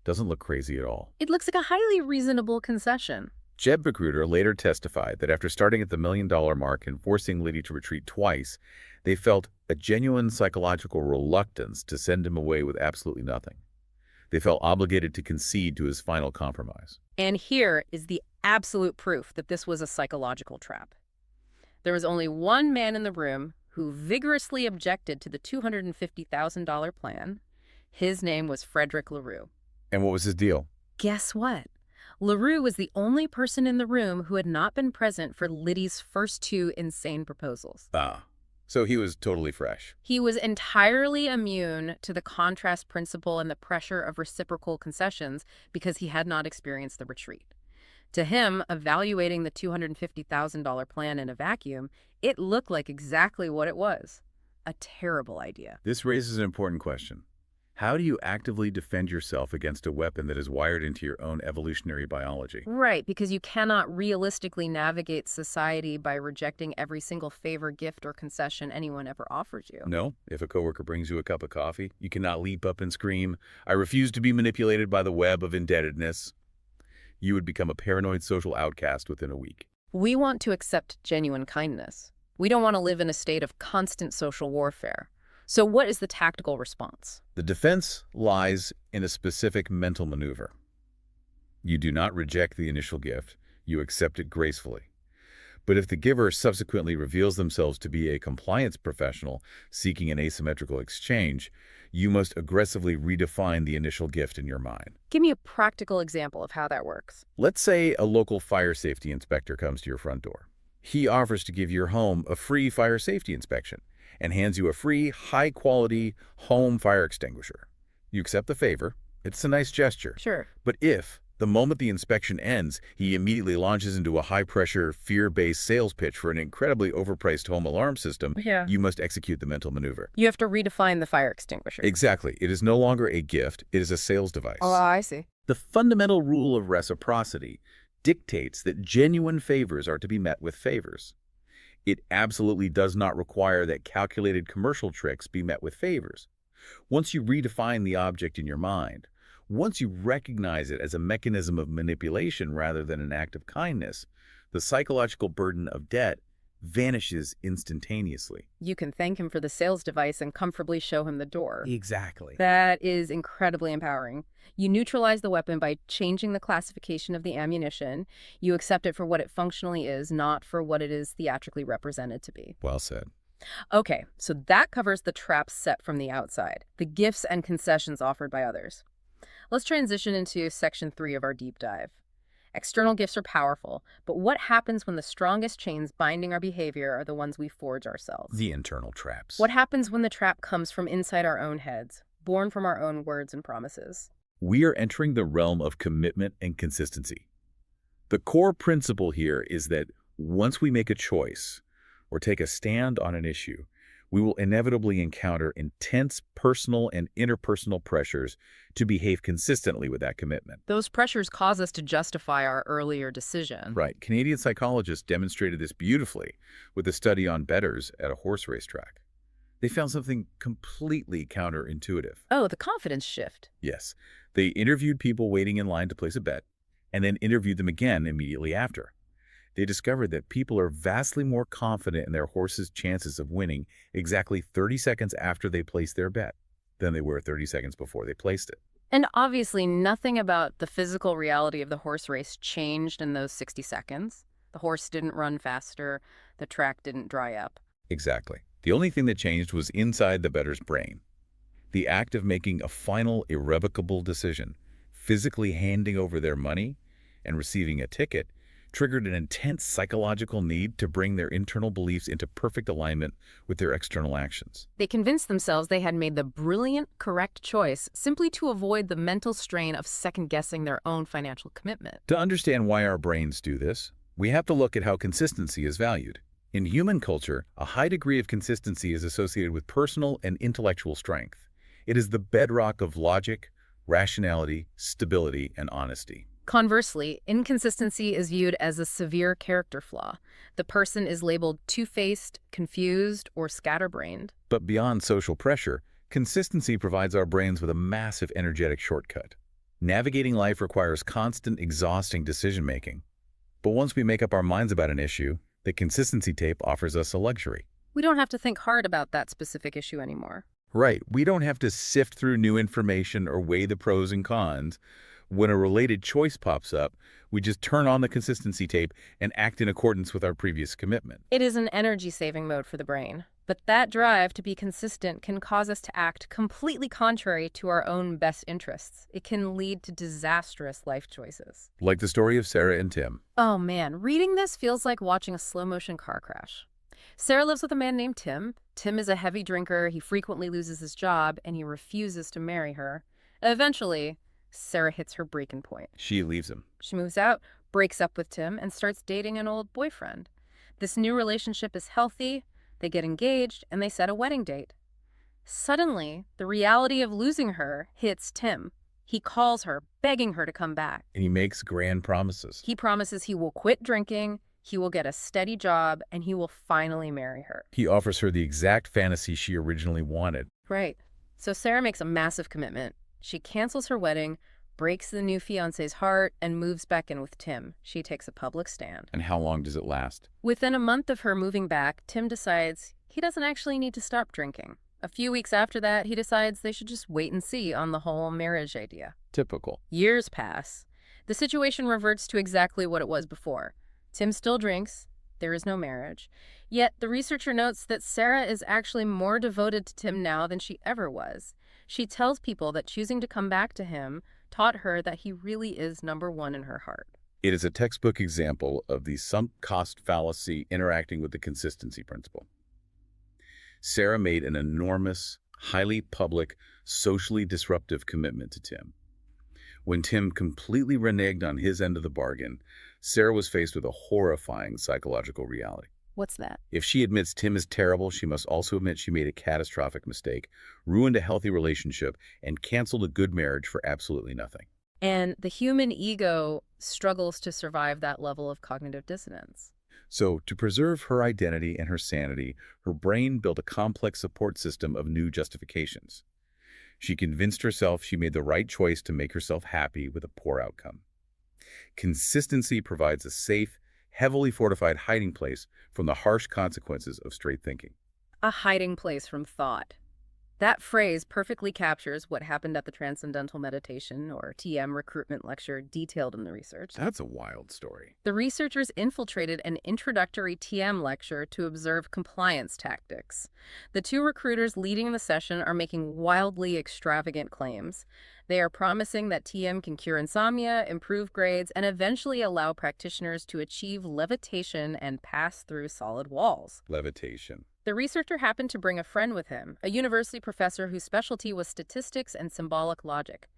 Speaker 2: doesn't look crazy at all.
Speaker 1: It looks like a highly reasonable concession.
Speaker 2: Jeb Magruder later testified that after starting at the $1 million mark and forcing Liddy to retreat twice, they felt a genuine psychological reluctance to send him away with absolutely nothing. They felt obligated to concede to his final compromise.
Speaker 1: And here is the absolute proof that this was a psychological trap. There was only one man in the room who vigorously objected to the $250,000 plan. His name was Frederick LaRue.
Speaker 2: And what was his deal?
Speaker 1: Guess what? LaRue was the only person in the room who had not been present for Liddy's first two insane proposals.
Speaker 2: So he was totally fresh.
Speaker 1: He was entirely immune to the contrast principle and the pressure of reciprocal concessions because he had not experienced the retreat. To him, evaluating the $250,000 plan in a vacuum, it looked like exactly what it was. A terrible idea.
Speaker 2: This raises an important question. How do you actively defend yourself against a weapon that is wired into your own evolutionary biology?
Speaker 1: Right, because you cannot realistically navigate society by rejecting every single favor, gift, or concession anyone ever offers you.
Speaker 2: No. If a coworker brings you a cup of coffee, you cannot leap up and scream, "I refuse to be manipulated by the web of indebtedness." You would become a paranoid social outcast within a week.
Speaker 1: We want to accept genuine kindness. We don't want to live in a state of constant social warfare. So what is the tactical response?
Speaker 2: The defense lies in a specific mental maneuver. You do not reject the initial gift. You accept it gracefully. But if the giver subsequently reveals themselves to be a compliance professional seeking an asymmetrical exchange, you must aggressively redefine the initial gift in your mind.
Speaker 1: Give me a practical example of how that works.
Speaker 2: Let's say a local fire safety inspector comes to your front door. He offers to give your home a free fire safety inspection and hands you a free, high-quality home fire extinguisher. You accept the favor. It's a nice gesture.
Speaker 1: Sure.
Speaker 2: But if, the moment the inspection ends, he immediately launches into a high-pressure, fear-based sales pitch for an incredibly overpriced home alarm system, you must execute the mental maneuver.
Speaker 1: You have to redefine the fire extinguisher.
Speaker 2: Exactly. It is no longer a gift. It is a sales device.
Speaker 1: Oh, I see.
Speaker 2: The fundamental rule of reciprocity dictates that genuine favors are to be met with favors. It absolutely does not require that calculated commercial tricks be met with favors. Once you redefine the object in your mind, once you recognize it as a mechanism of manipulation rather than an act of kindness, the psychological burden of debt vanishes instantaneously.
Speaker 1: You can thank him for the sales device and comfortably show him the door.
Speaker 2: Exactly.
Speaker 1: That is incredibly empowering. You neutralize the weapon by changing the classification of the ammunition. You accept it for what it functionally is, not for what it is theatrically represented to be.
Speaker 2: Well said.
Speaker 1: Okay, so that covers the traps set from the outside, the gifts and concessions offered by others. Let's transition into section 3 of our deep dive. External gifts are powerful, but what happens when the strongest chains binding our behavior are the ones we forge ourselves?
Speaker 2: The internal traps.
Speaker 1: What happens when the trap comes from inside our own heads, born from our own words and promises?
Speaker 2: We are entering the realm of commitment and consistency. The core principle here is that once we make a choice or take a stand on an issue, we will inevitably encounter intense personal and interpersonal pressures to behave consistently with that commitment.
Speaker 1: Those pressures cause us to justify our earlier decision.
Speaker 2: Right. Canadian psychologists demonstrated this beautifully with a study on bettors at a horse racetrack. They found something completely counterintuitive.
Speaker 1: Oh, the confidence shift.
Speaker 2: Yes. They interviewed people waiting in line to place a bet, and then interviewed them again immediately after. They discovered that people are vastly more confident in their horse's chances of winning exactly 30 seconds after they place their bet than they were 30 seconds before they placed it.
Speaker 1: And obviously, nothing about the physical reality of the horse race changed in those 60 seconds. The horse didn't run faster. The track didn't dry up.
Speaker 2: Exactly. The only thing that changed was inside the bettor's brain. The act of making a final, irrevocable decision, physically handing over their money and receiving a ticket, triggered an intense psychological need to bring their internal beliefs into perfect alignment with their external actions.
Speaker 1: They convinced themselves they had made the brilliant, correct choice simply to avoid the mental strain of second-guessing their own financial commitment.
Speaker 2: To understand why our brains do this, we have to look at how consistency is valued. In human culture, a high degree of consistency is associated with personal and intellectual strength. It is the bedrock of logic, rationality, stability, and honesty.
Speaker 1: Conversely, inconsistency is viewed as a severe character flaw. The person is labeled two-faced, confused, or scatterbrained.
Speaker 2: But beyond social pressure, consistency provides our brains with a massive energetic shortcut. Navigating life requires constant, exhausting decision-making. But once we make up our minds about an issue, the consistency tape offers us a luxury.
Speaker 1: We don't have to think hard about that specific issue anymore.
Speaker 2: Right. We don't have to sift through new information or weigh the pros and cons. When a related choice pops up, we just turn on the consistency tape and act in accordance with our previous commitment.
Speaker 1: It is an energy-saving mode for the brain. But that drive to be consistent can cause us to act completely contrary to our own best interests. It can lead to disastrous life choices.
Speaker 2: Like the story of Sarah and Tim.
Speaker 1: Oh man, reading this feels like watching a slow-motion car crash. Sarah lives with a man named Tim. Tim is a heavy drinker, he frequently loses his job, and he refuses to marry her. Eventually, Sarah hits her breaking point.
Speaker 2: She leaves him.
Speaker 1: She moves out, breaks up with Tim, and starts dating an old boyfriend. This new relationship is healthy, they get engaged, and they set a wedding date. Suddenly, the reality of losing her hits Tim. He calls her, begging her to come back.
Speaker 2: And he makes grand promises.
Speaker 1: He promises he will quit drinking, he will get a steady job, and he will finally marry her.
Speaker 2: He offers her the exact fantasy she originally wanted.
Speaker 1: Right. So Sarah makes a massive commitment. She cancels her wedding, breaks the new fiancé's heart, and moves back in with Tim. She takes a public stand.
Speaker 2: And how long does it last?
Speaker 1: Within a month of her moving back, Tim decides he doesn't actually need to stop drinking. A few weeks after that, he decides they should just wait and see on the whole marriage idea.
Speaker 2: Typical.
Speaker 1: Years pass. The situation reverts to exactly what it was before. Tim still drinks. There is no marriage. Yet the researcher notes that Sarah is actually more devoted to Tim now than she ever was. She tells people that choosing to come back to him taught her that he really is number one in her heart.
Speaker 2: It is a textbook example of the sunk cost fallacy interacting with the consistency principle. Sarah made an enormous, highly public, socially disruptive commitment to Tim. When Tim completely reneged on his end of the bargain, Sarah was faced with a horrifying psychological reality.
Speaker 1: What's that?
Speaker 2: If she admits Tim is terrible, she must also admit she made a catastrophic mistake, ruined a healthy relationship, and canceled a good marriage for absolutely nothing.
Speaker 1: And the human ego struggles to survive that level of cognitive dissonance.
Speaker 2: So, to preserve her identity and her sanity, her brain built a complex support system of new justifications. She convinced herself she made the right choice to make herself happy with a poor outcome. Consistency provides a safe, heavily fortified hiding place from the harsh consequences of straight thinking.
Speaker 1: A hiding place from thought. That phrase perfectly captures what happened at the Transcendental Meditation, or TM, recruitment lecture detailed in the research.
Speaker 2: That's a wild story.
Speaker 1: The researchers infiltrated an introductory TM lecture to observe compliance tactics. The two recruiters leading the session are making wildly extravagant claims. They are promising that TM can cure insomnia, improve grades, and eventually allow practitioners to achieve levitation and pass through solid walls.
Speaker 2: Levitation.
Speaker 1: The researcher happened to bring a friend with him, a university professor whose specialty was statistics and symbolic logic.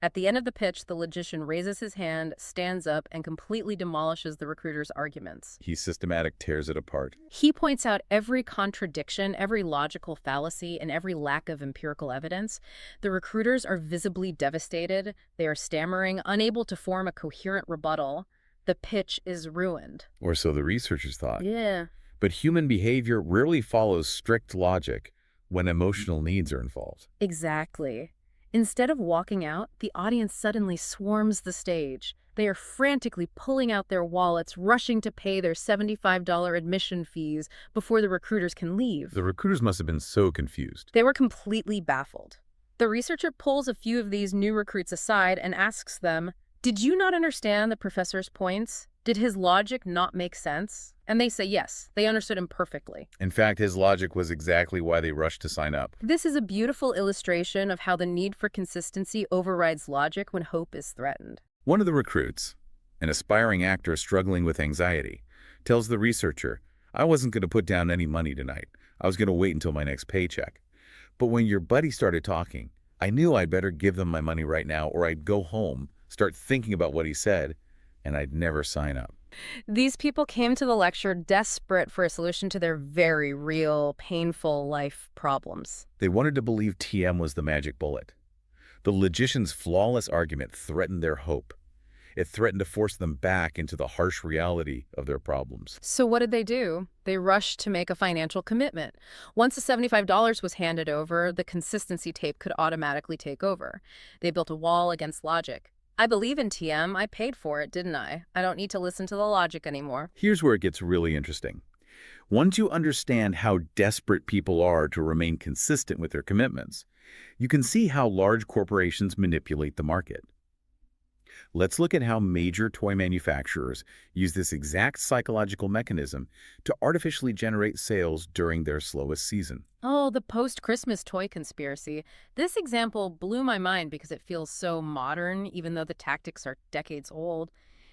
Speaker 1: At the end of the pitch, the logician raises his hand, stands up, and completely demolishes the recruiter's arguments.
Speaker 2: He systematic tears it apart.
Speaker 1: He points out every contradiction, every logical fallacy, and every lack of empirical evidence. The recruiters are visibly devastated. They are stammering, unable to form a coherent rebuttal. The pitch is ruined.
Speaker 2: Or so the researchers thought.
Speaker 1: Yeah.
Speaker 2: But human behavior rarely follows strict logic when emotional needs are involved.
Speaker 1: Exactly. Instead of walking out, the audience suddenly swarms the stage. They are frantically pulling out their wallets, rushing to pay their $75 admission fees before the recruiters can leave.
Speaker 2: The recruiters must have been so confused.
Speaker 1: They were completely baffled. The researcher pulls a few of these new recruits aside and asks them, "Did you not understand the professor's points? Did his logic not make sense?" And they say yes, they understood him perfectly.
Speaker 2: In fact, his logic was exactly why they rushed to sign up.
Speaker 1: This is a beautiful illustration of how the need for consistency overrides logic when hope is threatened.
Speaker 2: One of the recruits, an aspiring actor struggling with anxiety, tells the researcher, "I wasn't going to put down any money tonight. I was going to wait until my next paycheck. But when your buddy started talking, I knew I'd better give them my money right now or I'd go home, start thinking about what he said, and I'd never sign up."
Speaker 1: These people came to the lecture desperate for a solution to their very real, painful life problems.
Speaker 2: They wanted to believe TM was the magic bullet. The logician's flawless argument threatened their hope. It threatened to force them back into the harsh reality of their problems.
Speaker 1: So what did they do? They rushed to make a financial commitment. Once the $75 was handed over, the consistency tape could automatically take over. They built a wall against logic. "I believe in TM. I paid for it, didn't I? I don't need to listen to the logic anymore."
Speaker 2: Here's where it gets really interesting. Once you understand how desperate people are to remain consistent with their commitments, you can see how large corporations manipulate the market. Let's look at how major toy manufacturers use this exact psychological mechanism to artificially generate sales during their slowest season.
Speaker 1: Oh, the post-Christmas toy conspiracy. This example blew my mind because it feels so modern, even though the tactics are decades old.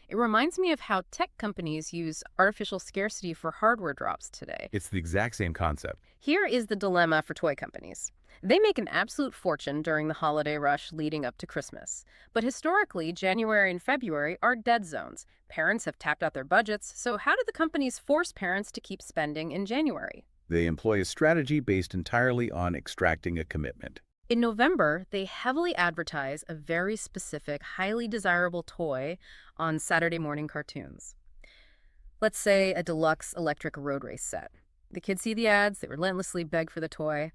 Speaker 1: It reminds me of how tech companies use artificial scarcity for hardware drops today.
Speaker 2: It's the exact same concept.
Speaker 1: Here is the dilemma for toy companies. They make an absolute fortune during the holiday rush leading up to Christmas. But historically, January and February are dead zones. Parents have tapped out their budgets, so how do the companies force parents to keep spending in January?
Speaker 2: They employ a strategy based entirely on extracting a commitment.
Speaker 1: In November, they heavily advertise a very specific, highly desirable toy on Saturday morning cartoons. Let's say a deluxe electric road race set. The kids see the ads, they relentlessly beg for the toy,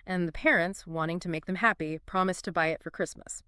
Speaker 1: and the parents, wanting to make them happy, promise to buy it for Christmas.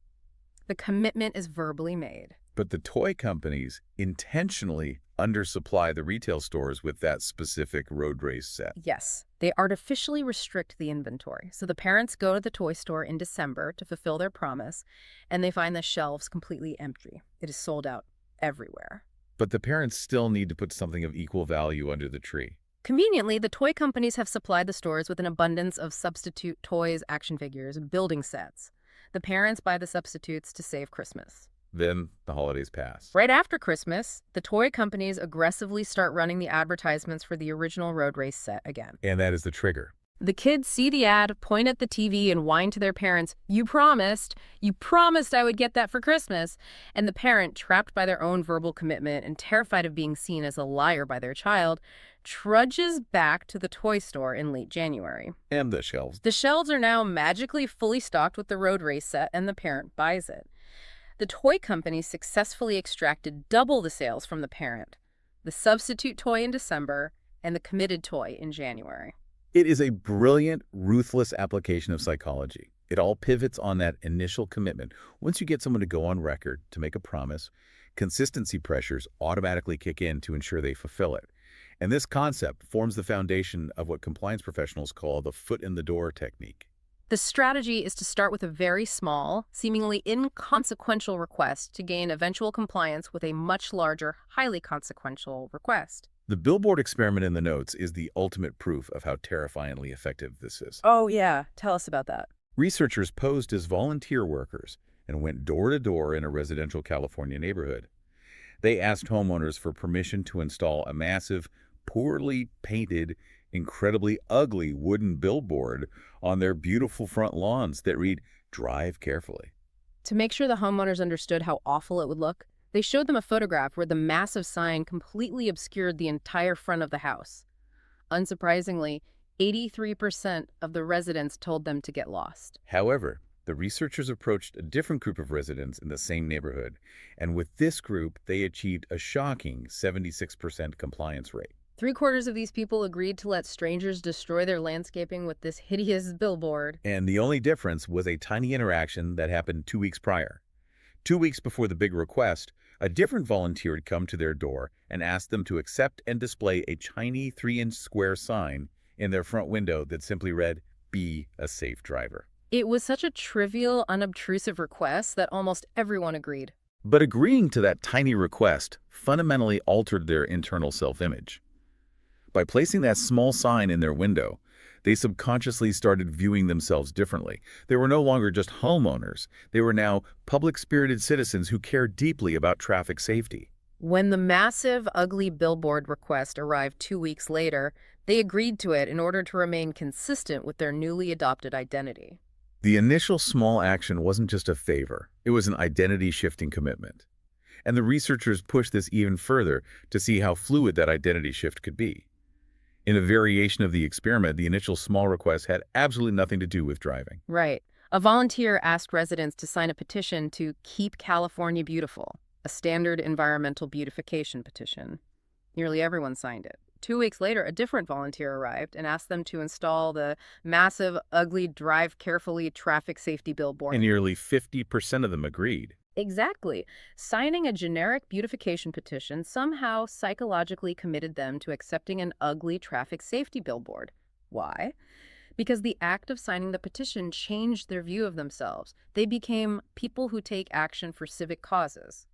Speaker 1: The commitment is verbally made.
Speaker 2: But the toy companies intentionally undersupply the retail stores with that specific road race set.
Speaker 1: Yes, they artificially restrict the inventory. So the parents go to the toy store in December to fulfill their promise, and they find the shelves completely empty. It is sold out everywhere.
Speaker 2: But the parents still need to put something of equal value under the tree.
Speaker 1: Conveniently, the toy companies have supplied the stores with an abundance of substitute toys, action figures, and building sets. The parents buy the substitutes to save Christmas.
Speaker 2: Then the holidays pass.
Speaker 1: Right after Christmas, the toy companies aggressively start running the advertisements for the original road race set again.
Speaker 2: And that is the trigger.
Speaker 1: The kids see the ad, point at the TV, and whine to their parents, you promised I would get that for Christmas." And the parent, trapped by their own verbal commitment and terrified of being seen as a liar by their child, trudges back to the toy store in late January.
Speaker 2: And the shelves.
Speaker 1: The shelves are now magically fully stocked with the road race set, and the parent buys it. The toy company successfully extracted double the sales from the parent, the substitute toy in December and the committed toy in January.
Speaker 2: It is a brilliant, ruthless application of psychology. It all pivots on that initial commitment. Once you get someone to go on record to make a promise, consistency pressures automatically kick in to ensure they fulfill it. And this concept forms the foundation of what compliance professionals call the foot in the door technique.
Speaker 1: The strategy is to start with a very small, seemingly inconsequential request to gain eventual compliance with a much larger, highly consequential request.
Speaker 2: The billboard experiment in the notes is the ultimate proof of how terrifyingly effective this is.
Speaker 1: Oh, yeah. Tell us about that.
Speaker 2: Researchers posed as volunteer workers and went door to door in a residential California neighborhood. They asked homeowners for permission to install a massive, poorly painted, incredibly ugly wooden billboard on their beautiful front lawns that read, "Drive carefully."
Speaker 1: To make sure the homeowners understood how awful it would look, they showed them a photograph where the massive sign completely obscured the entire front of the house. Unsurprisingly, 83% of the residents told them to get lost.
Speaker 2: However, the researchers approached a different group of residents in the same neighborhood, and with this group, they achieved a shocking 76% compliance rate.
Speaker 1: Three-quarters of these people agreed to let strangers destroy their landscaping with this hideous billboard.
Speaker 2: And the only difference was a tiny interaction that happened 2 weeks prior. 2 weeks before the big request, a different volunteer had come to their door and asked them to accept and display a tiny 3-inch square sign in their front window that simply read, "Be a safe driver."
Speaker 1: It was such a trivial, unobtrusive request that almost everyone agreed.
Speaker 2: But agreeing to that tiny request fundamentally altered their internal self-image. By placing that small sign in their window, they subconsciously started viewing themselves differently. They were no longer just homeowners. They were now public-spirited citizens who cared deeply about traffic safety.
Speaker 1: When the massive, ugly billboard request arrived 2 weeks later, they agreed to it in order to remain consistent with their newly adopted identity.
Speaker 2: The initial small action wasn't just a favor. It was an identity-shifting commitment. And the researchers pushed this even further to see how fluid that identity shift could be. In a variation of the experiment, the initial small request had absolutely nothing to do with driving.
Speaker 1: Right. A volunteer asked residents to sign a petition to Keep California Beautiful, a standard environmental beautification petition. Nearly everyone signed it. 2 weeks later, a different volunteer arrived and asked them to install the massive, ugly, drive carefully traffic safety billboard.
Speaker 2: And nearly 50% of them agreed.
Speaker 1: Exactly. Signing a generic beautification petition somehow psychologically committed them to accepting an ugly traffic safety billboard. Why? Because the act of signing the petition changed their view of themselves. They became people who take action for civic causes.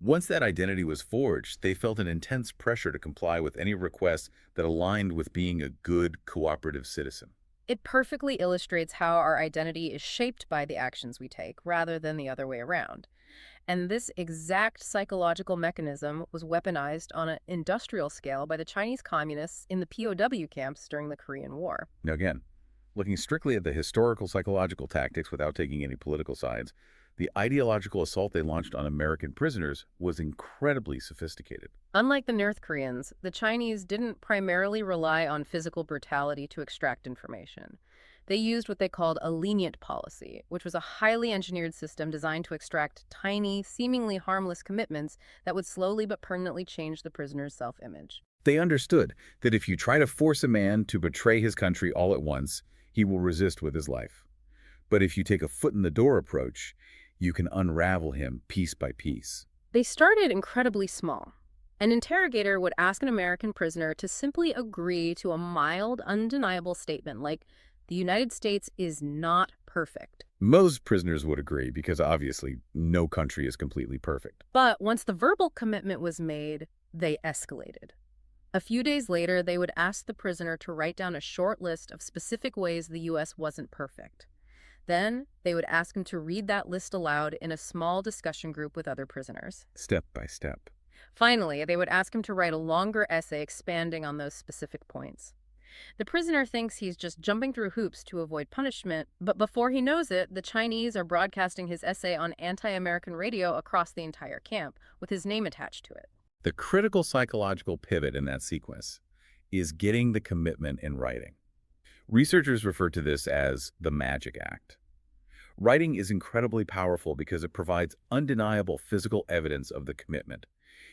Speaker 2: Once that identity was forged, they felt an intense pressure to comply with any request that aligned with being a good, cooperative citizen.
Speaker 1: It perfectly illustrates how our identity is shaped by the actions we take, rather than the other way around. And this exact psychological mechanism was weaponized on an industrial scale by the Chinese communists in the POW camps during the Korean War.
Speaker 2: Now again, looking strictly at the historical psychological tactics without taking any political sides, the ideological assault they launched on American prisoners was incredibly sophisticated.
Speaker 1: Unlike the North Koreans, the Chinese didn't primarily rely on physical brutality to extract information. They used what they called a lenient policy, which was a highly engineered system designed to extract tiny, seemingly harmless commitments that would slowly but permanently change the prisoner's self-image.
Speaker 2: They understood that if you try to force a man to betray his country all at once, he will resist with his life. But if you take a foot-in-the-door approach, you can unravel him piece by piece.
Speaker 1: They started incredibly small. An interrogator would ask an American prisoner to simply agree to a mild, undeniable statement like, "The United States is not perfect."
Speaker 2: Most prisoners would agree because obviously no country is completely perfect.
Speaker 1: But once the verbal commitment was made, they escalated. A few days later, they would ask the prisoner to write down a short list of specific ways the U.S. wasn't perfect. Then, they would ask him to read that list aloud in a small discussion group with other prisoners.
Speaker 2: Step by step.
Speaker 1: Finally, they would ask him to write a longer essay expanding on those specific points. The prisoner thinks he's just jumping through hoops to avoid punishment, but before he knows it, the Chinese are broadcasting his essay on anti-American radio across the entire camp, with his name attached to it.
Speaker 2: The critical psychological pivot in that sequence is getting the commitment in writing. Researchers refer to this as the magic act. Writing is incredibly powerful because it provides undeniable physical evidence of the commitment.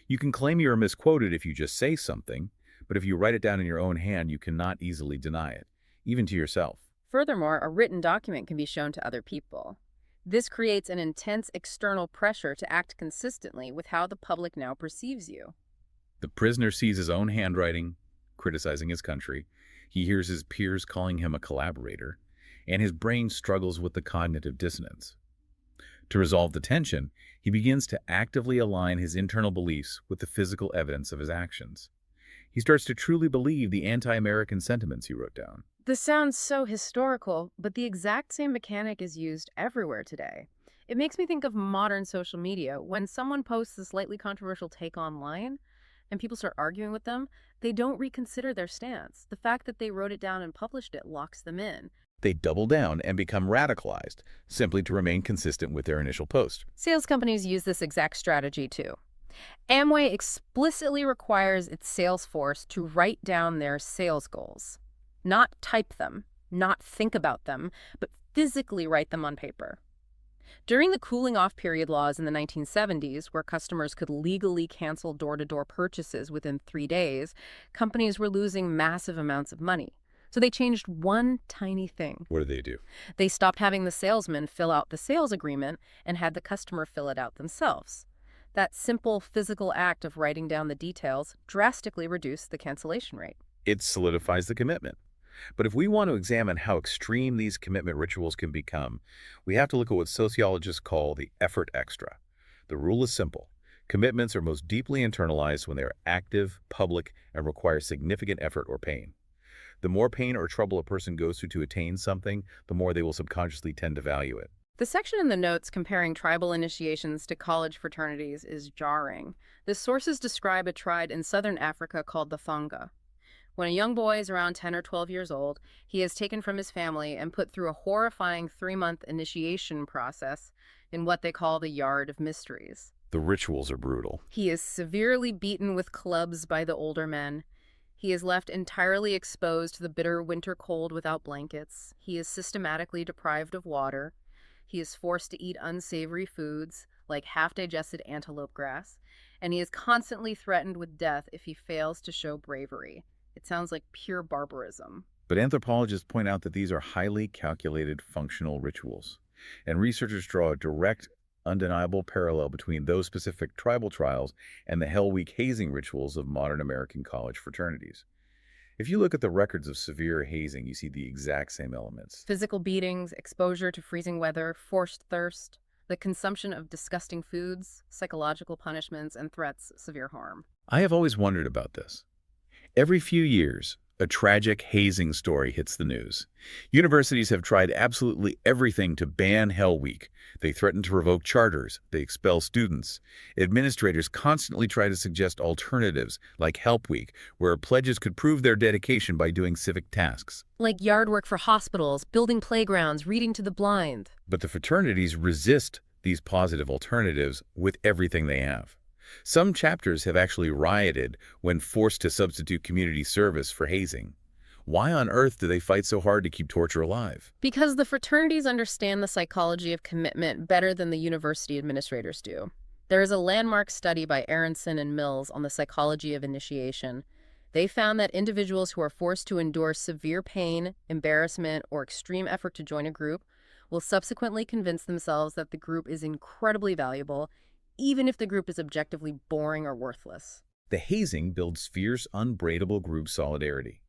Speaker 2: You can claim you are misquoted if you just say something, but if you write it down in your own hand, you cannot easily deny it, even to yourself.
Speaker 1: Furthermore, a written document can be shown to other people. This creates an intense external pressure to act consistently with how the public now perceives you.
Speaker 2: The prisoner sees his own handwriting, criticizing his country. He hears his peers calling him a collaborator, and his brain struggles with the cognitive dissonance. To resolve the tension, he begins to actively align his internal beliefs with the physical evidence of his actions. He starts to truly believe the anti-American sentiments he wrote down.
Speaker 1: This sounds so historical, but the exact same mechanic is used everywhere today. It makes me think of modern social media. When someone posts a slightly controversial take online and people start arguing with them, they don't reconsider their stance. The fact that they wrote it down and published it locks them in.
Speaker 2: They double down and become radicalized, simply to remain consistent with their initial post.
Speaker 1: Sales companies use this exact strategy too. Amway explicitly requires its sales force to write down their sales goals. Not type them, not think about them, but physically write them on paper. During the cooling off period laws in the 1970s, where customers could legally cancel door-to-door purchases within 3 days, companies were losing massive amounts of money. So they changed one tiny thing.
Speaker 2: What do they do?
Speaker 1: They stopped having the salesman fill out the sales agreement and had the customer fill it out themselves. That simple physical act of writing down the details drastically reduced the cancellation rate.
Speaker 2: It solidifies the commitment. But if we want to examine how extreme these commitment rituals can become, we have to look at what sociologists call the effort extra. The rule is simple. Commitments are most deeply internalized when they are active, public, and require significant effort or pain. The more pain or trouble a person goes through to attain something, the more they will subconsciously tend to value it.
Speaker 1: The section in the notes comparing tribal initiations to college fraternities is jarring. The sources describe a tribe in southern Africa called the Thonga. When a young boy is around 10 or 12 years old, he is taken from his family and put through a horrifying 3-month initiation process in what they call the Yard of Mysteries.
Speaker 2: The rituals are brutal.
Speaker 1: He is severely beaten with clubs by the older men. He is left entirely exposed to the bitter winter cold without blankets. He is systematically deprived of water. He is forced to eat unsavory foods, like half-digested antelope grass, and he is constantly threatened with death if he fails to show bravery. It sounds like pure barbarism.
Speaker 2: But anthropologists point out that these are highly calculated functional rituals, and researchers draw a direct, undeniable parallel between those specific tribal trials and the Hell Week hazing rituals of modern American college fraternities. If you look at the records of severe hazing, you see the exact same elements.
Speaker 1: Physical beatings, exposure to freezing weather, forced thirst, the consumption of disgusting foods, psychological punishments, and threats of severe harm.
Speaker 2: I have always wondered about this. Every few years, a tragic hazing story hits the news. Universities have tried absolutely everything to ban Hell Week. They threaten to revoke charters. They expel students. Administrators constantly try to suggest alternatives, like Help Week, where pledges could prove their dedication by doing civic tasks.
Speaker 1: Like yard work for hospitals, building playgrounds, reading to the blind.
Speaker 2: But the fraternities resist these positive alternatives with everything they have. Some chapters have actually rioted when forced to substitute community service for hazing. Why on earth do they fight so hard to keep torture alive?
Speaker 1: Because the fraternities understand the psychology of commitment better than the university administrators do. There is a landmark study by Aronson and Mills on the psychology of initiation. They found that individuals who are forced to endure severe pain, embarrassment, or extreme effort to join a group will subsequently convince themselves that the group is incredibly valuable, even if the group is objectively boring or worthless.
Speaker 2: The hazing builds fierce, unbreakable group solidarity.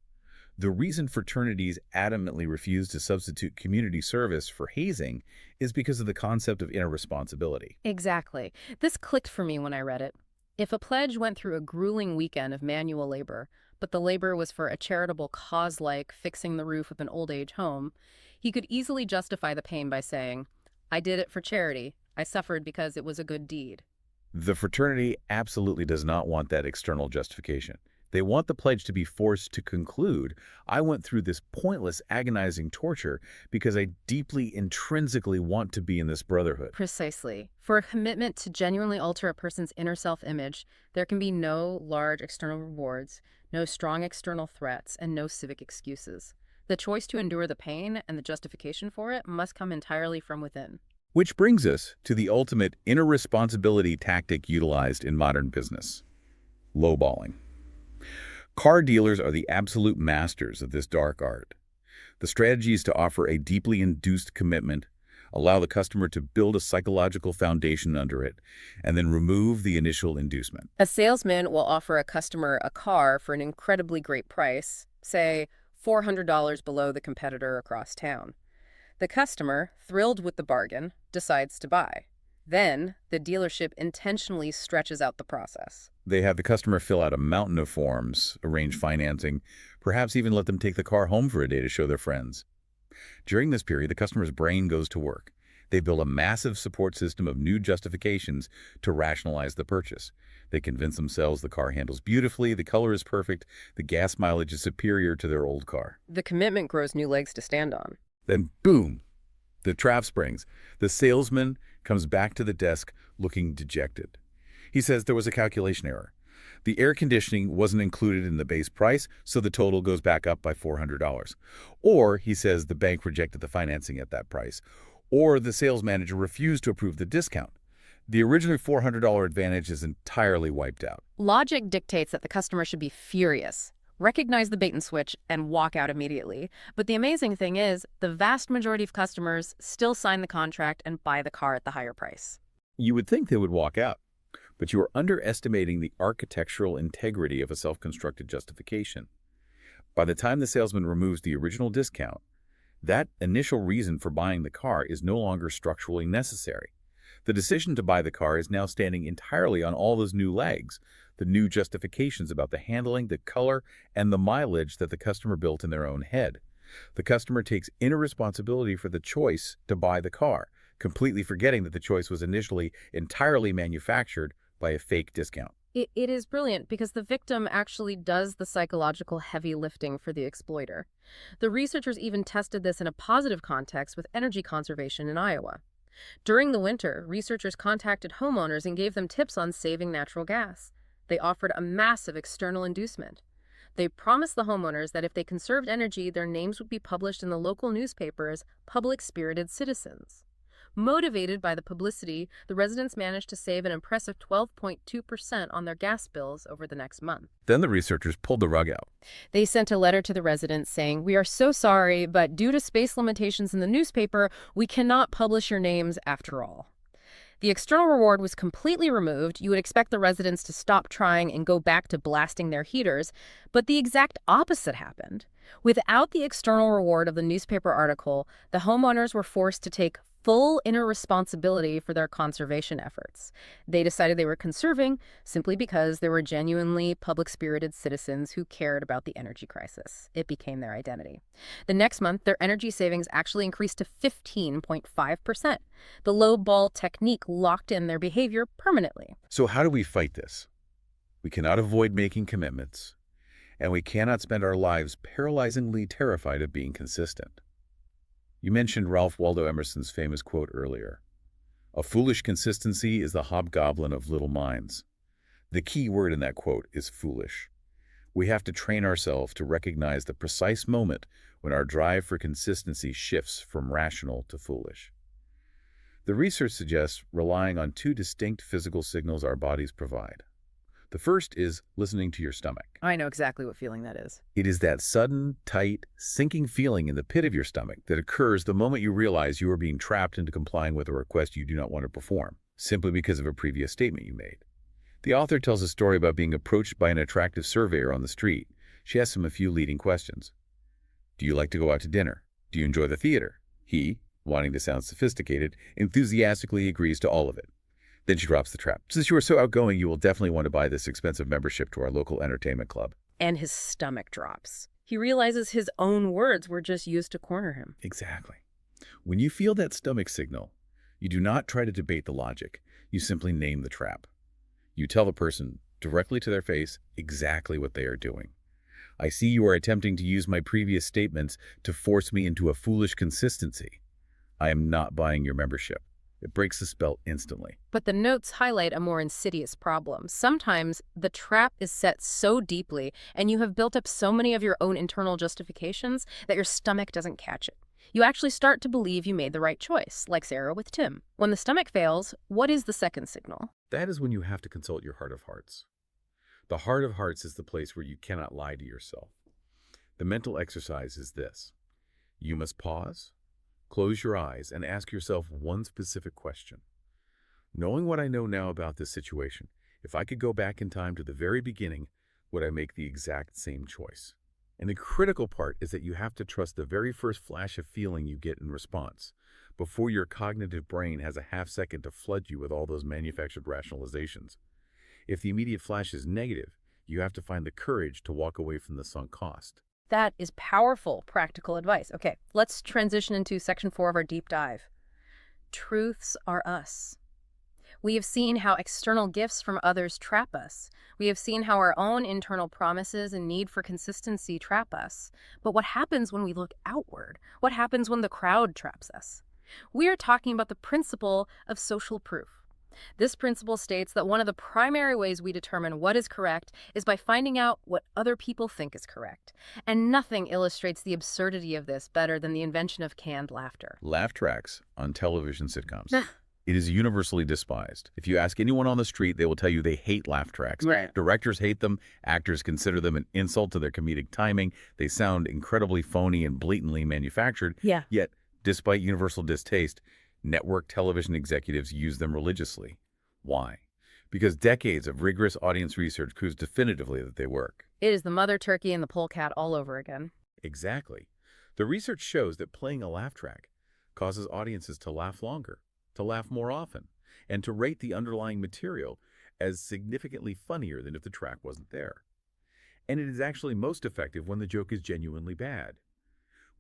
Speaker 2: The reason fraternities adamantly refuse to substitute community service for hazing is because of the concept of inner responsibility.
Speaker 1: Exactly. This clicked for me when I read it. If a pledge went through a grueling weekend of manual labor, but the labor was for a charitable cause like fixing the roof of an old-age home, he could easily justify the pain by saying, "I did it for charity. I suffered because it was a good deed."
Speaker 2: The fraternity absolutely does not want that external justification. They want the pledge to be forced to conclude, I went through this pointless, agonizing torture because I deeply, intrinsically want to be in this brotherhood.
Speaker 1: Precisely. For a commitment to genuinely alter a person's inner self-image, there can be no large external rewards, no strong external threats, and no civic excuses. The choice to endure the pain and the justification for it must come entirely from within.
Speaker 2: Which brings us to the ultimate inner responsibility tactic utilized in modern business: lowballing. Car dealers are the absolute masters of this dark art. The strategy is to offer a deeply induced commitment, allow the customer to build a psychological foundation under it, and then remove the initial inducement.
Speaker 1: A salesman will offer a customer a car for an incredibly great price, say $400 below the competitor across town. The customer, thrilled with the bargain, decides to buy. Then, the dealership intentionally stretches out the process.
Speaker 2: They have the customer fill out a mountain of forms, arrange financing, perhaps even let them take the car home for a day to show their friends. During this period, the customer's brain goes to work. They build a massive support system of new justifications to rationalize the purchase. They convince themselves the car handles beautifully, the color is perfect, the gas mileage is superior to their old car.
Speaker 1: The commitment grows new legs to stand on.
Speaker 2: Then boom, the trap springs. The salesman comes back to the desk looking dejected. He says there was a calculation error. The air conditioning wasn't included in the base price, so the total goes back up by $400. Or he says the bank rejected the financing at that price. Or the sales manager refused to approve the discount. The original $400 advantage is entirely wiped out.
Speaker 1: Logic dictates that the customer should be furious, recognize the bait and switch, and walk out immediately. But the amazing thing is, the vast majority of customers still sign the contract and buy the car at the higher price.
Speaker 2: You would think they would walk out, but you are underestimating the architectural integrity of a self-constructed justification. By the time the salesman removes the original discount, that initial reason for buying the car is no longer structurally necessary. The decision to buy the car is now standing entirely on all those new legs, the new justifications about the handling, the color, and the mileage that the customer built in their own head. The customer takes inner responsibility for the choice to buy the car, completely forgetting that the choice was initially entirely manufactured by a fake discount.
Speaker 1: It is brilliant because the victim actually does the psychological heavy lifting for the exploiter. The researchers even tested this in a positive context with energy conservation in Iowa. During the winter, researchers contacted homeowners and gave them tips on saving natural gas. They offered a massive external inducement. They promised the homeowners that if they conserved energy, their names would be published in the local newspaper as public-spirited citizens. Motivated by the publicity, the residents managed to save an impressive 12.2% on their gas bills over the next month.
Speaker 2: Then the researchers pulled the rug out.
Speaker 1: They sent a letter to the residents saying, "We are so sorry, but due to space limitations in the newspaper, we cannot publish your names after all." The external reward was completely removed. You would expect the residents to stop trying and go back to blasting their heaters, but the exact opposite happened. Without the external reward of the newspaper article, the homeowners were forced to take full inner responsibility for their conservation efforts. They decided they were conserving simply because they were genuinely public-spirited citizens who cared about the energy crisis. It became their identity. The next month, their energy savings actually increased to 15.5%. The low-ball technique locked in their behavior permanently.
Speaker 2: So how do we fight this? We cannot avoid making commitments, and we cannot spend our lives paralyzingly terrified of being consistent. You mentioned Ralph Waldo Emerson's famous quote earlier. "A foolish consistency is the hobgoblin of little minds." The key word in that quote is foolish. We have to train ourselves to recognize the precise moment when our drive for consistency shifts from rational to foolish. The research suggests relying on two distinct physical signals our bodies provide. The first is listening to your stomach.
Speaker 1: I know exactly what feeling that is.
Speaker 2: It is that sudden, tight, sinking feeling in the pit of your stomach that occurs the moment you realize you are being trapped into complying with a request you do not want to perform, simply because of a previous statement you made. The author tells a story about being approached by an attractive surveyor on the street. She asks him a few leading questions. Do you like to go out to dinner? Do you enjoy the theater? He, wanting to sound sophisticated, enthusiastically agrees to all of it. Then she drops the trap. Since you are so outgoing, you will definitely want to buy this expensive membership to our local entertainment club.
Speaker 1: And his stomach drops. He realizes his own words were just used to corner him.
Speaker 2: Exactly. When you feel that stomach signal, you do not try to debate the logic. You simply name the trap. You tell the person directly to their face exactly what they are doing. I see you are attempting to use my previous statements to force me into a foolish consistency. I am not buying your membership. It breaks the spell instantly.
Speaker 1: But the notes highlight a more insidious problem. Sometimes the trap is set so deeply and you have built up so many of your own internal justifications that your stomach doesn't catch it. You actually start to believe you made the right choice, like Sarah with Tim. When the stomach fails, what is the second signal?
Speaker 2: That is when you have to consult your heart of hearts. The heart of hearts is the place where you cannot lie to yourself. The mental exercise is this. You must pause, close your eyes, and ask yourself one specific question. Knowing what I know now about this situation, if I could go back in time to the very beginning, would I make the exact same choice? And the critical part is that you have to trust the very first flash of feeling you get in response, before your cognitive brain has a half second to flood you with all those manufactured rationalizations. If the immediate flash is negative, you have to find the courage to walk away from the sunk cost.
Speaker 1: That is powerful, practical advice. Okay, let's transition into section 4 of our deep dive. Truths are us. We have seen how external gifts from others trap us. We have seen how our own internal promises and need for consistency trap us. But what happens when we look outward? What happens when the crowd traps us? We are talking about the principle of social proof. This principle states that one of the primary ways we determine what is correct is by finding out what other people think is correct. And nothing illustrates the absurdity of this better than the invention of canned laughter.
Speaker 2: Laugh tracks on television sitcoms. It is universally despised. If you ask anyone on the street, they will tell you they hate laugh tracks.
Speaker 1: Right.
Speaker 2: Directors hate them. Actors consider them an insult to their comedic timing. They sound incredibly phony and blatantly manufactured.
Speaker 1: Yeah.
Speaker 2: Yet, despite universal distaste, network television executives use them religiously. Why? Because decades of rigorous audience research proves definitively that they work.
Speaker 1: It is the mother turkey and the polecat all over again.
Speaker 2: Exactly. The research shows that playing a laugh track causes audiences to laugh longer, to laugh more often, and to rate the underlying material as significantly funnier than if the track wasn't there. And it is actually most effective when the joke is genuinely bad.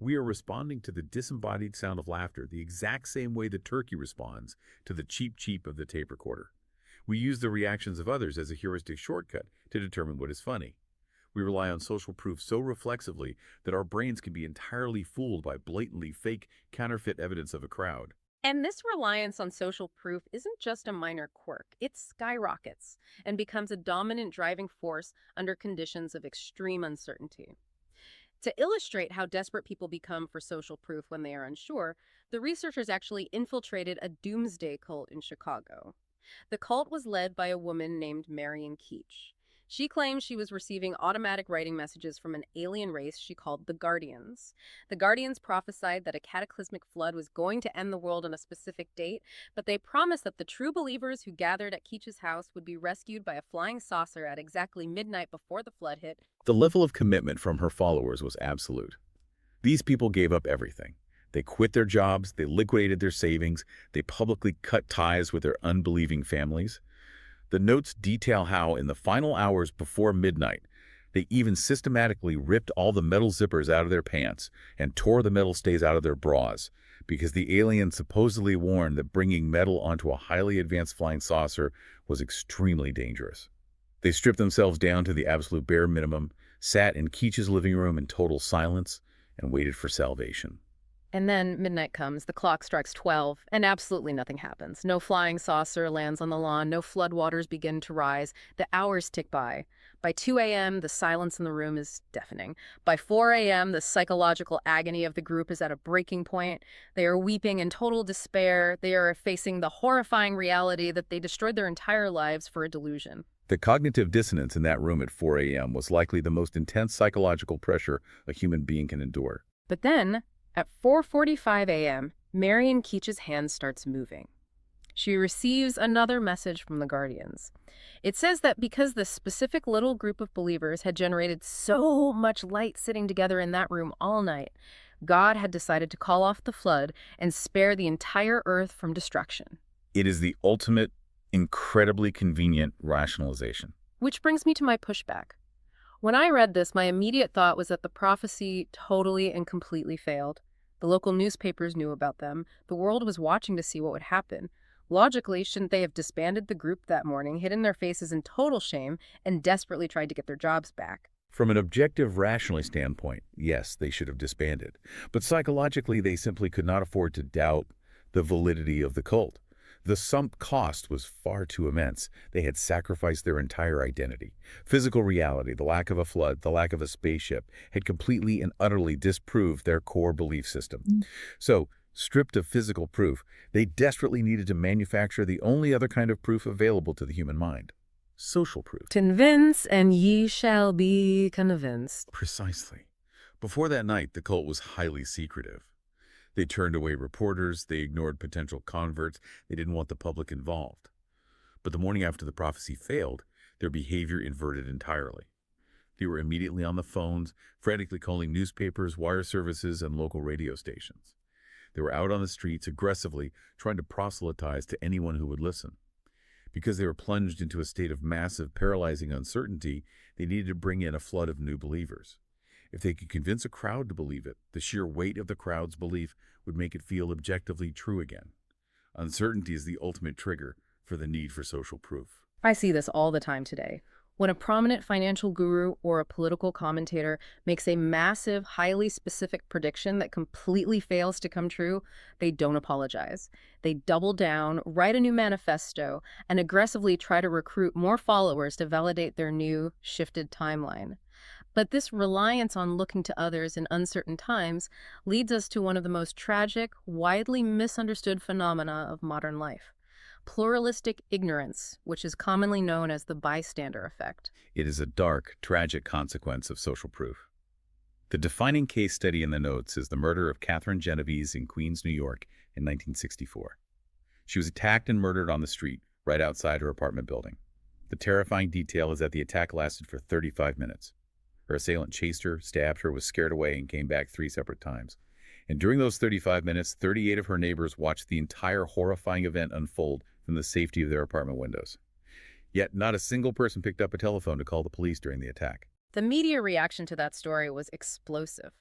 Speaker 2: We are responding to the disembodied sound of laughter the exact same way the turkey responds to the cheep cheep of the tape recorder. We use the reactions of others as a heuristic shortcut to determine what is funny. We rely on social proof so reflexively that our brains can be entirely fooled by blatantly fake, counterfeit evidence of a crowd.
Speaker 1: And this reliance on social proof isn't just a minor quirk. It skyrockets and becomes a dominant driving force under conditions of extreme uncertainty. To illustrate how desperate people become for social proof when they are unsure, the researchers actually infiltrated a doomsday cult in Chicago. The cult was led by a woman named Marion Keech. She claimed she was receiving automatic writing messages from an alien race she called the Guardians. The Guardians prophesied that a cataclysmic flood was going to end the world on a specific date, but they promised that the true believers who gathered at Keech's house would be rescued by a flying saucer at exactly midnight before the flood hit.
Speaker 2: The level of commitment from her followers was absolute. These people gave up everything. They quit their jobs, they liquidated their savings, they publicly cut ties with their unbelieving families. The notes detail how, in the final hours before midnight, they even systematically ripped all the metal zippers out of their pants and tore the metal stays out of their bras, because the aliens supposedly warned that bringing metal onto a highly advanced flying saucer was extremely dangerous. They stripped themselves down to the absolute bare minimum, sat in Keech's living room in total silence, and waited for salvation.
Speaker 1: And then midnight comes, the clock strikes 12, and absolutely nothing happens. No flying saucer lands on the lawn, no floodwaters begin to rise. The hours tick by. By 2 a.m., the silence in the room is deafening. By 4 a.m., the psychological agony of the group is at a breaking point. They are weeping in total despair. They are facing the horrifying reality that they destroyed their entire lives for a delusion.
Speaker 2: The cognitive dissonance in that room at 4 a.m. was likely the most intense psychological pressure a human being can endure.
Speaker 1: But then, at 4:45 a.m., Marion Keech's hand starts moving. She receives another message from the Guardians. It says that because the specific little group of believers had generated so much light sitting together in that room all night, God had decided to call off the flood and spare the entire earth from destruction.
Speaker 2: It is the ultimate, incredibly convenient rationalization.
Speaker 1: Which brings me to my pushback. When I read this, my immediate thought was that the prophecy totally and completely failed. The local newspapers knew about them. The world was watching to see what would happen. Logically, shouldn't they have disbanded the group that morning, hidden their faces in total shame, and desperately tried to get their jobs back?
Speaker 2: From an objective, rationally standpoint, yes, they should have disbanded. But psychologically, they simply could not afford to doubt the validity of the cult. The sunk cost was far too immense. They had sacrificed their entire identity. Physical reality, the lack of a flood, the lack of a spaceship, had completely and utterly disproved their core belief system. So, stripped of physical proof, they desperately needed to manufacture the only other kind of proof available to the human mind: social proof.
Speaker 1: Convince, and ye shall be convinced.
Speaker 2: Precisely. Before that night, the cult was highly secretive. They turned away reporters, they ignored potential converts, they didn't want the public involved. But the morning after the prophecy failed, their behavior inverted entirely. They were immediately on the phones, frantically calling newspapers, wire services, and local radio stations. They were out on the streets aggressively trying to proselytize to anyone who would listen. Because they were plunged into a state of massive, paralyzing uncertainty, they needed to bring in a flood of new believers. If they could convince a crowd to believe it, the sheer weight of the crowd's belief would make it feel objectively true again. Uncertainty is the ultimate trigger for the need for social proof.
Speaker 1: I see this all the time today. When a prominent financial guru or a political commentator makes a massive, highly specific prediction that completely fails to come true, they don't apologize. They double down, write a new manifesto, and aggressively try to recruit more followers to validate their new, shifted timeline. But this reliance on looking to others in uncertain times leads us to one of the most tragic, widely misunderstood phenomena of modern life: pluralistic ignorance, which is commonly known as the bystander effect.
Speaker 2: It is a dark, tragic consequence of social proof. The defining case study in the notes is the murder of Catherine Genovese in Queens, New York in 1964. She was attacked and murdered on the street, right outside her apartment building. The terrifying detail is that the attack lasted for 35 minutes. Her assailant chased her, stabbed her, was scared away, and came back 3 separate times. And during those 35 minutes, 38 of her neighbors watched the entire horrifying event unfold from the safety of their apartment windows. Yet not a single person picked up a telephone to call the police during the attack.
Speaker 1: The media reaction to that story was explosive.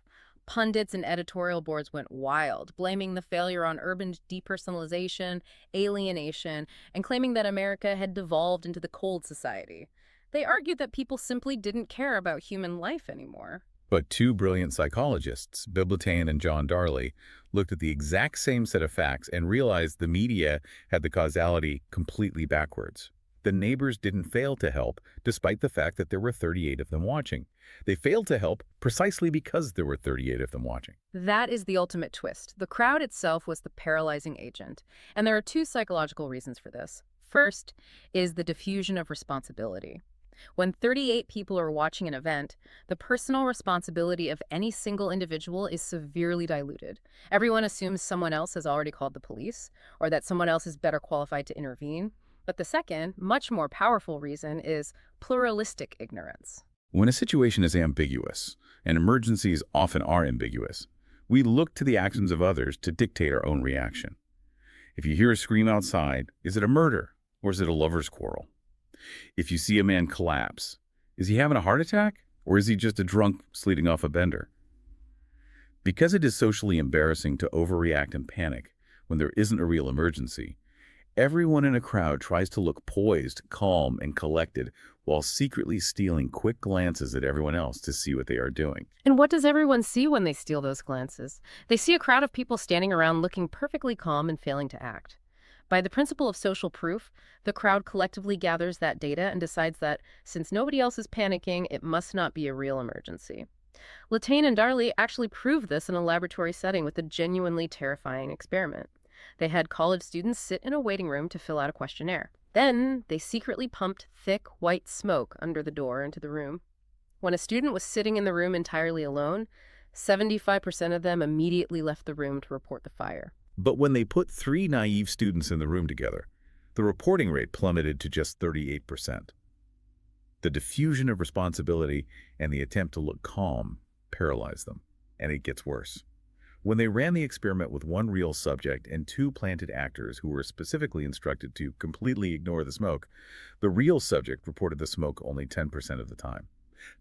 Speaker 1: Pundits and editorial boards went wild, blaming the failure on urban depersonalization, alienation, and claiming that America had devolved into the cold society. They argued that people simply didn't care about human life anymore.
Speaker 2: But 2 brilliant psychologists, Biblitain and John Darley, looked at the exact same set of facts and realized the media had the causality completely backwards. The neighbors didn't fail to help, despite the fact that there were 38 of them watching. They failed to help precisely because there were 38 of them watching.
Speaker 1: That is the ultimate twist. The crowd itself was the paralyzing agent. And there are 2 psychological reasons for this. First is the diffusion of responsibility. When 38 people are watching an event, the personal responsibility of any single individual is severely diluted. Everyone assumes someone else has already called the police, or that someone else is better qualified to intervene. But the second, much more powerful reason is pluralistic ignorance.
Speaker 2: When a situation is ambiguous, and emergencies often are ambiguous, we look to the actions of others to dictate our own reaction. If you hear a scream outside, is it a murder, or is it a lover's quarrel? If you see a man collapse, is he having a heart attack, or is he just a drunk sleeping off a bender? Because it is socially embarrassing to overreact and panic when there isn't a real emergency, everyone in a crowd tries to look poised, calm, and collected while secretly stealing quick glances at everyone else to see what they are doing.
Speaker 1: And what does everyone see when they steal those glances? They see a crowd of people standing around looking perfectly calm and failing to act. By the principle of social proof, the crowd collectively gathers that data and decides that, since nobody else is panicking, it must not be a real emergency. Latane and Darley actually proved this in a laboratory setting with a genuinely terrifying experiment. They had college students sit in a waiting room to fill out a questionnaire. Then, they secretly pumped thick, white smoke under the door into the room. When a student was sitting in the room entirely alone, 75% of them immediately left the room to report the fire.
Speaker 2: But when they put 3 naive students in the room together, the reporting rate plummeted to just 38%. The diffusion of responsibility and the attempt to look calm paralyzed them, and it gets worse. When they ran the experiment with 1 real subject and 2 planted actors who were specifically instructed to completely ignore the smoke, the real subject reported the smoke only 10% of the time.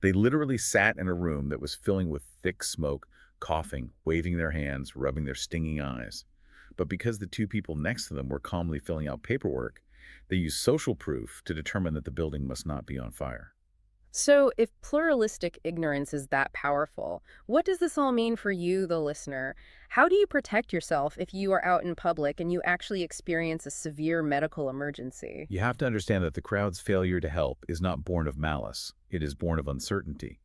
Speaker 2: They literally sat in a room that was filling with thick smoke, coughing, waving their hands, rubbing their stinging eyes. But because the 2 people next to them were calmly filling out paperwork, they used social proof to determine that the building must not be on fire.
Speaker 1: So, if pluralistic ignorance is that powerful, what does this all mean for you, the listener? How do you protect yourself if you are out in public and you actually experience a severe medical emergency?
Speaker 2: You have to understand that the crowd's failure to help is not born of malice. It is born of uncertainty.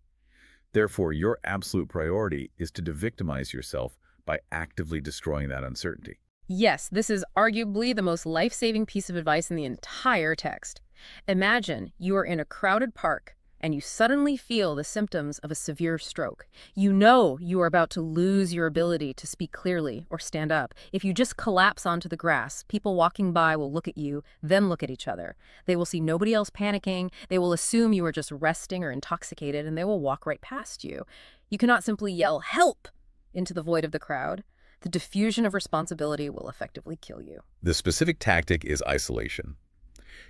Speaker 2: Therefore, your absolute priority is to de-victimize yourself by actively destroying that uncertainty.
Speaker 1: Yes, this is arguably the most life-saving piece of advice in the entire text. Imagine you are in a crowded park and you suddenly feel the symptoms of a severe stroke. You know you are about to lose your ability to speak clearly or stand up. If you just collapse onto the grass, people walking by will look at you, then look at each other. They will see nobody else panicking. They will assume you are just resting or intoxicated, and they will walk right past you. You cannot simply yell, "Help!" into the void of the crowd. The diffusion of responsibility will effectively kill you.
Speaker 2: The specific tactic is isolation.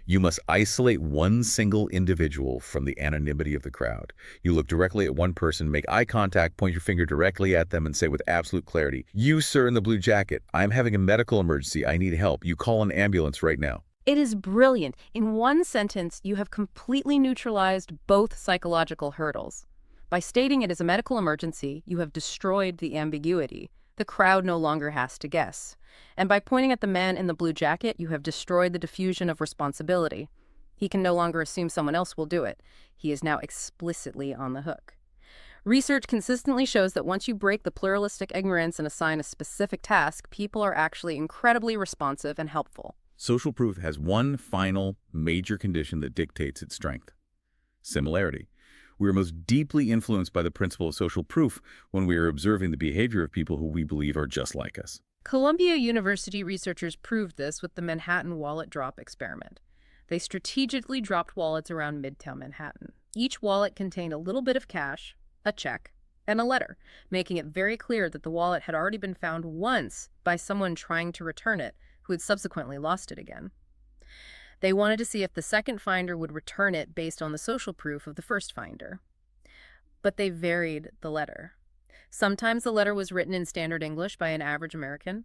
Speaker 2: You must isolate one single individual from the anonymity of the crowd. You look directly at one person, make eye contact, point your finger directly at them, and say with absolute clarity, "You, sir, in the blue jacket, I'm having a medical emergency. I need help. You call an ambulance right now."
Speaker 1: It is brilliant. In one sentence, you have completely neutralized both psychological hurdles. By stating it as a medical emergency, you have destroyed the ambiguity. The crowd no longer has to guess. And by pointing at the man in the blue jacket, you have destroyed the diffusion of responsibility. He can no longer assume someone else will do it. He is now explicitly on the hook. Research consistently shows that once you break the pluralistic ignorance and assign a specific task, people are actually incredibly responsive and helpful.
Speaker 2: Social proof has one final major condition that dictates its strength: similarity. We are most deeply influenced by the principle of social proof when we are observing the behavior of people who we believe are just like us.
Speaker 1: Columbia University researchers proved this with the Manhattan wallet drop experiment. They strategically dropped wallets around Midtown Manhattan. Each wallet contained a little bit of cash, a check, and a letter, making it very clear that the wallet had already been found once by someone trying to return it, who had subsequently lost it again. They wanted to see if the second finder would return it based on the social proof of the first finder. But they varied the letter. Sometimes the letter was written in standard English by an average American.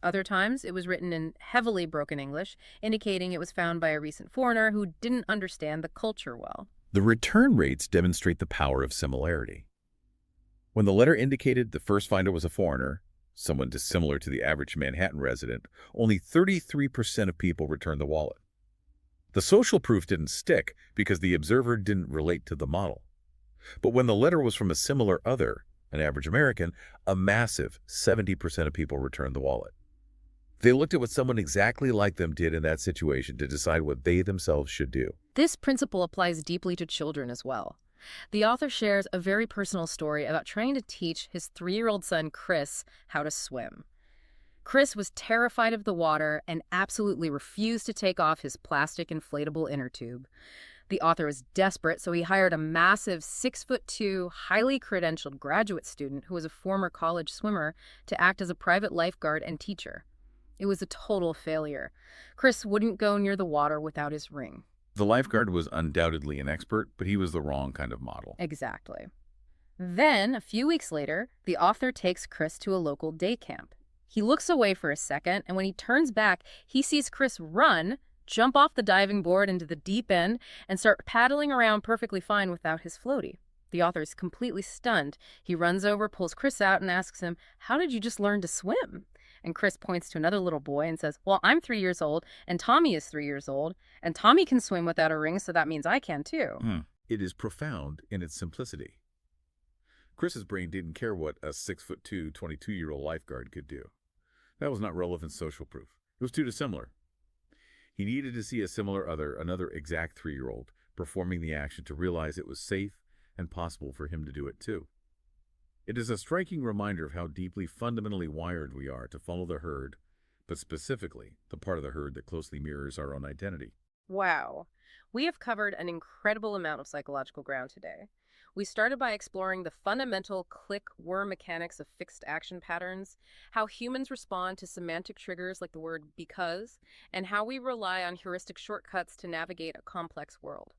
Speaker 1: Other times it was written in heavily broken English, indicating it was found by a recent foreigner who didn't understand the culture well.
Speaker 2: The return rates demonstrate the power of similarity. When the letter indicated the first finder was a foreigner, someone dissimilar to the average Manhattan resident, only 33% of people returned the wallet. The social proof didn't stick because the observer didn't relate to the model. But when the letter was from a similar other, an average American, a massive 70% of people returned the wallet. They looked at what someone exactly like them did in that situation to decide what they themselves should do.
Speaker 1: This principle applies deeply to children as well. The author shares a very personal story about trying to teach his 3-year-old son, Chris, how to swim. Chris was terrified of the water and absolutely refused to take off his plastic inflatable inner tube. The author was desperate, so he hired a massive 6'2", highly credentialed graduate student who was a former college swimmer to act as a private lifeguard and teacher. It was a total failure. Chris wouldn't go near the water without his ring.
Speaker 2: The lifeguard was undoubtedly an expert, but he was the wrong kind of model.
Speaker 1: Exactly. Then, a few weeks later, the author takes Chris to a local day camp. He looks away for a second, and when he turns back, he sees Chris run, jump off the diving board into the deep end, and start paddling around perfectly fine without his floaty. The author is completely stunned. He runs over, pulls Chris out, and asks him, "How did you just learn to swim?" And Chris points to another little boy and says, "Well, I'm 3 years old, and Tommy is 3 years old, and Tommy can swim without a ring, so that means I can too."
Speaker 2: It is profound in its simplicity. Chris's brain didn't care what a 6'2", 22-year-old lifeguard could do. That was not relevant social proof. It was too dissimilar. He needed to see a similar other, another exact 3-year-old, performing the action to realize it was safe and possible for him to do it too. It is a striking reminder of how deeply fundamentally wired we are to follow the herd, but specifically the part of the herd that closely mirrors our own identity.
Speaker 1: Wow. We have covered an incredible amount of psychological ground today. We started by exploring the fundamental click-worm mechanics of fixed action patterns, how humans respond to semantic triggers like the word because, and how we rely on heuristic shortcuts to navigate a complex world.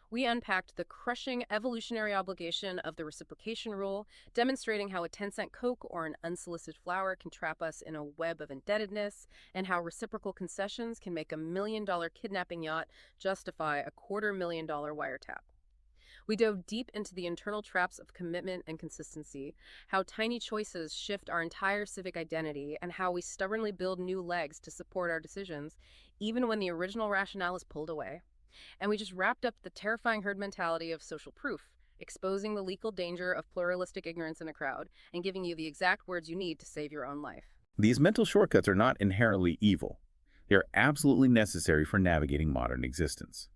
Speaker 1: We unpacked the crushing evolutionary obligation of the reciprocation rule, demonstrating how a 10-cent Coke or an unsolicited flower can trap us in a web of indebtedness, and how reciprocal concessions can make $1 million kidnapping yacht justify a $250,000 wiretap. We dove deep into the internal traps of commitment and consistency, how tiny choices shift our entire civic identity, and how we stubbornly build new legs to support our decisions, even when the original rationale is pulled away. And we just wrapped up the terrifying herd mentality of social proof, exposing the lethal danger of pluralistic ignorance in a crowd, and giving you the exact words you need to save your own life.
Speaker 2: These mental shortcuts are not inherently evil. They are absolutely necessary for navigating modern existence.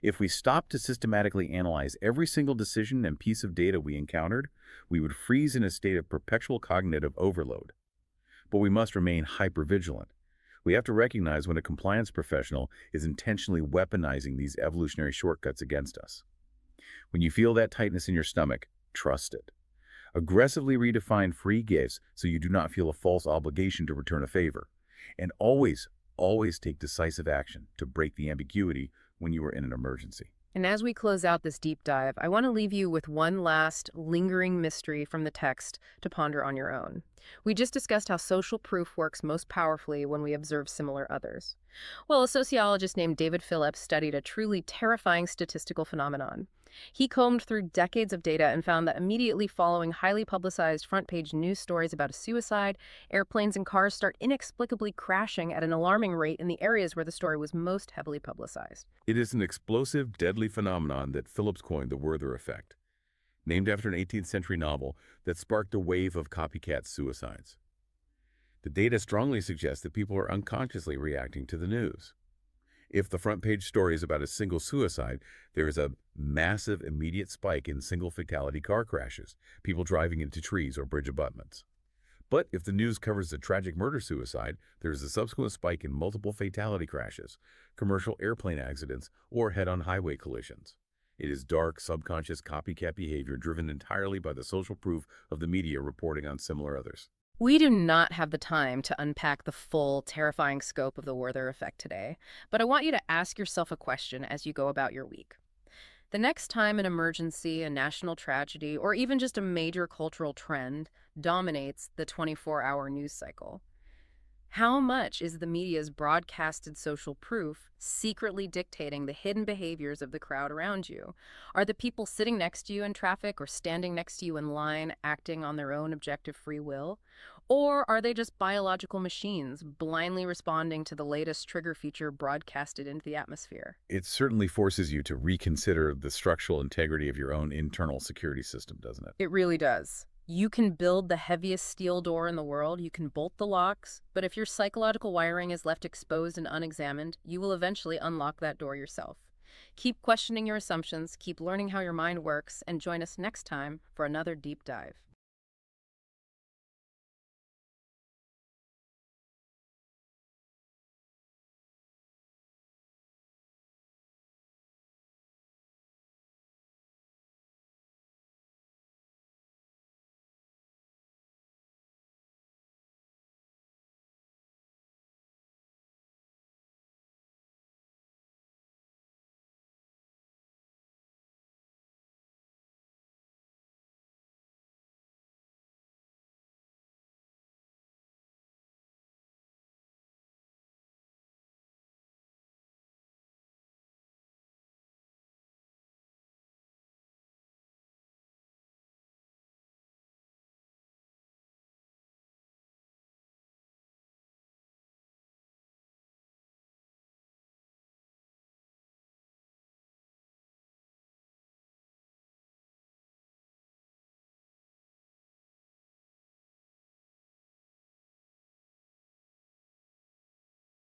Speaker 2: If we stopped to systematically analyze every single decision and piece of data we encountered, we would freeze in a state of perpetual cognitive overload. But we must remain hypervigilant. We have to recognize when a compliance professional is intentionally weaponizing these evolutionary shortcuts against us. When you feel that tightness in your stomach, trust it. Aggressively redefine free gifts so you do not feel a false obligation to return a favor. And always take decisive action to break the ambiguity when you are in an emergency.
Speaker 1: And as we close out this deep dive, I want to leave you with one last lingering mystery from the text to ponder on your own. We just discussed how social proof works most powerfully when we observe similar others. Well, a sociologist named David Phillips studied a truly terrifying statistical phenomenon. He combed through decades of data and found that immediately following highly publicized front page news stories about a suicide, airplanes and cars start inexplicably crashing at an alarming rate in the areas where the story was most heavily publicized.
Speaker 2: It is an explosive, deadly phenomenon that Phillips coined the Werther effect, named after an 18th century novel that sparked a wave of copycat suicides. The data strongly suggests that people are unconsciously reacting to the news. If the front page story is about a single suicide, there is a massive immediate spike in single fatality car crashes, people driving into trees or bridge abutments. But if the news covers a tragic murder-suicide, there is a subsequent spike in multiple fatality crashes, commercial airplane accidents, or head-on highway collisions. It is dark, subconscious copycat behavior driven entirely by the social proof of the media reporting on similar others.
Speaker 1: We do not have the time to unpack the full, terrifying scope of the Werther effect today, but I want you to ask yourself a question as you go about your week. The next time an emergency, a national tragedy, or even just a major cultural trend dominates the 24-hour news cycle, how much is the media's broadcasted social proof secretly dictating the hidden behaviors of the crowd around you? Are the people sitting next to you in traffic or standing next to you in line acting on their own objective free will? Or are they just biological machines blindly responding to the latest trigger feature broadcasted into the atmosphere?
Speaker 2: It certainly forces you to reconsider the structural integrity of your own internal security system, doesn't it?
Speaker 1: It really does. You can build the heaviest steel door in the world, you can bolt the locks, but if your psychological wiring is left exposed and unexamined, you will eventually unlock that door yourself. Keep questioning your assumptions, keep learning how your mind works, and join us next time for another deep dive.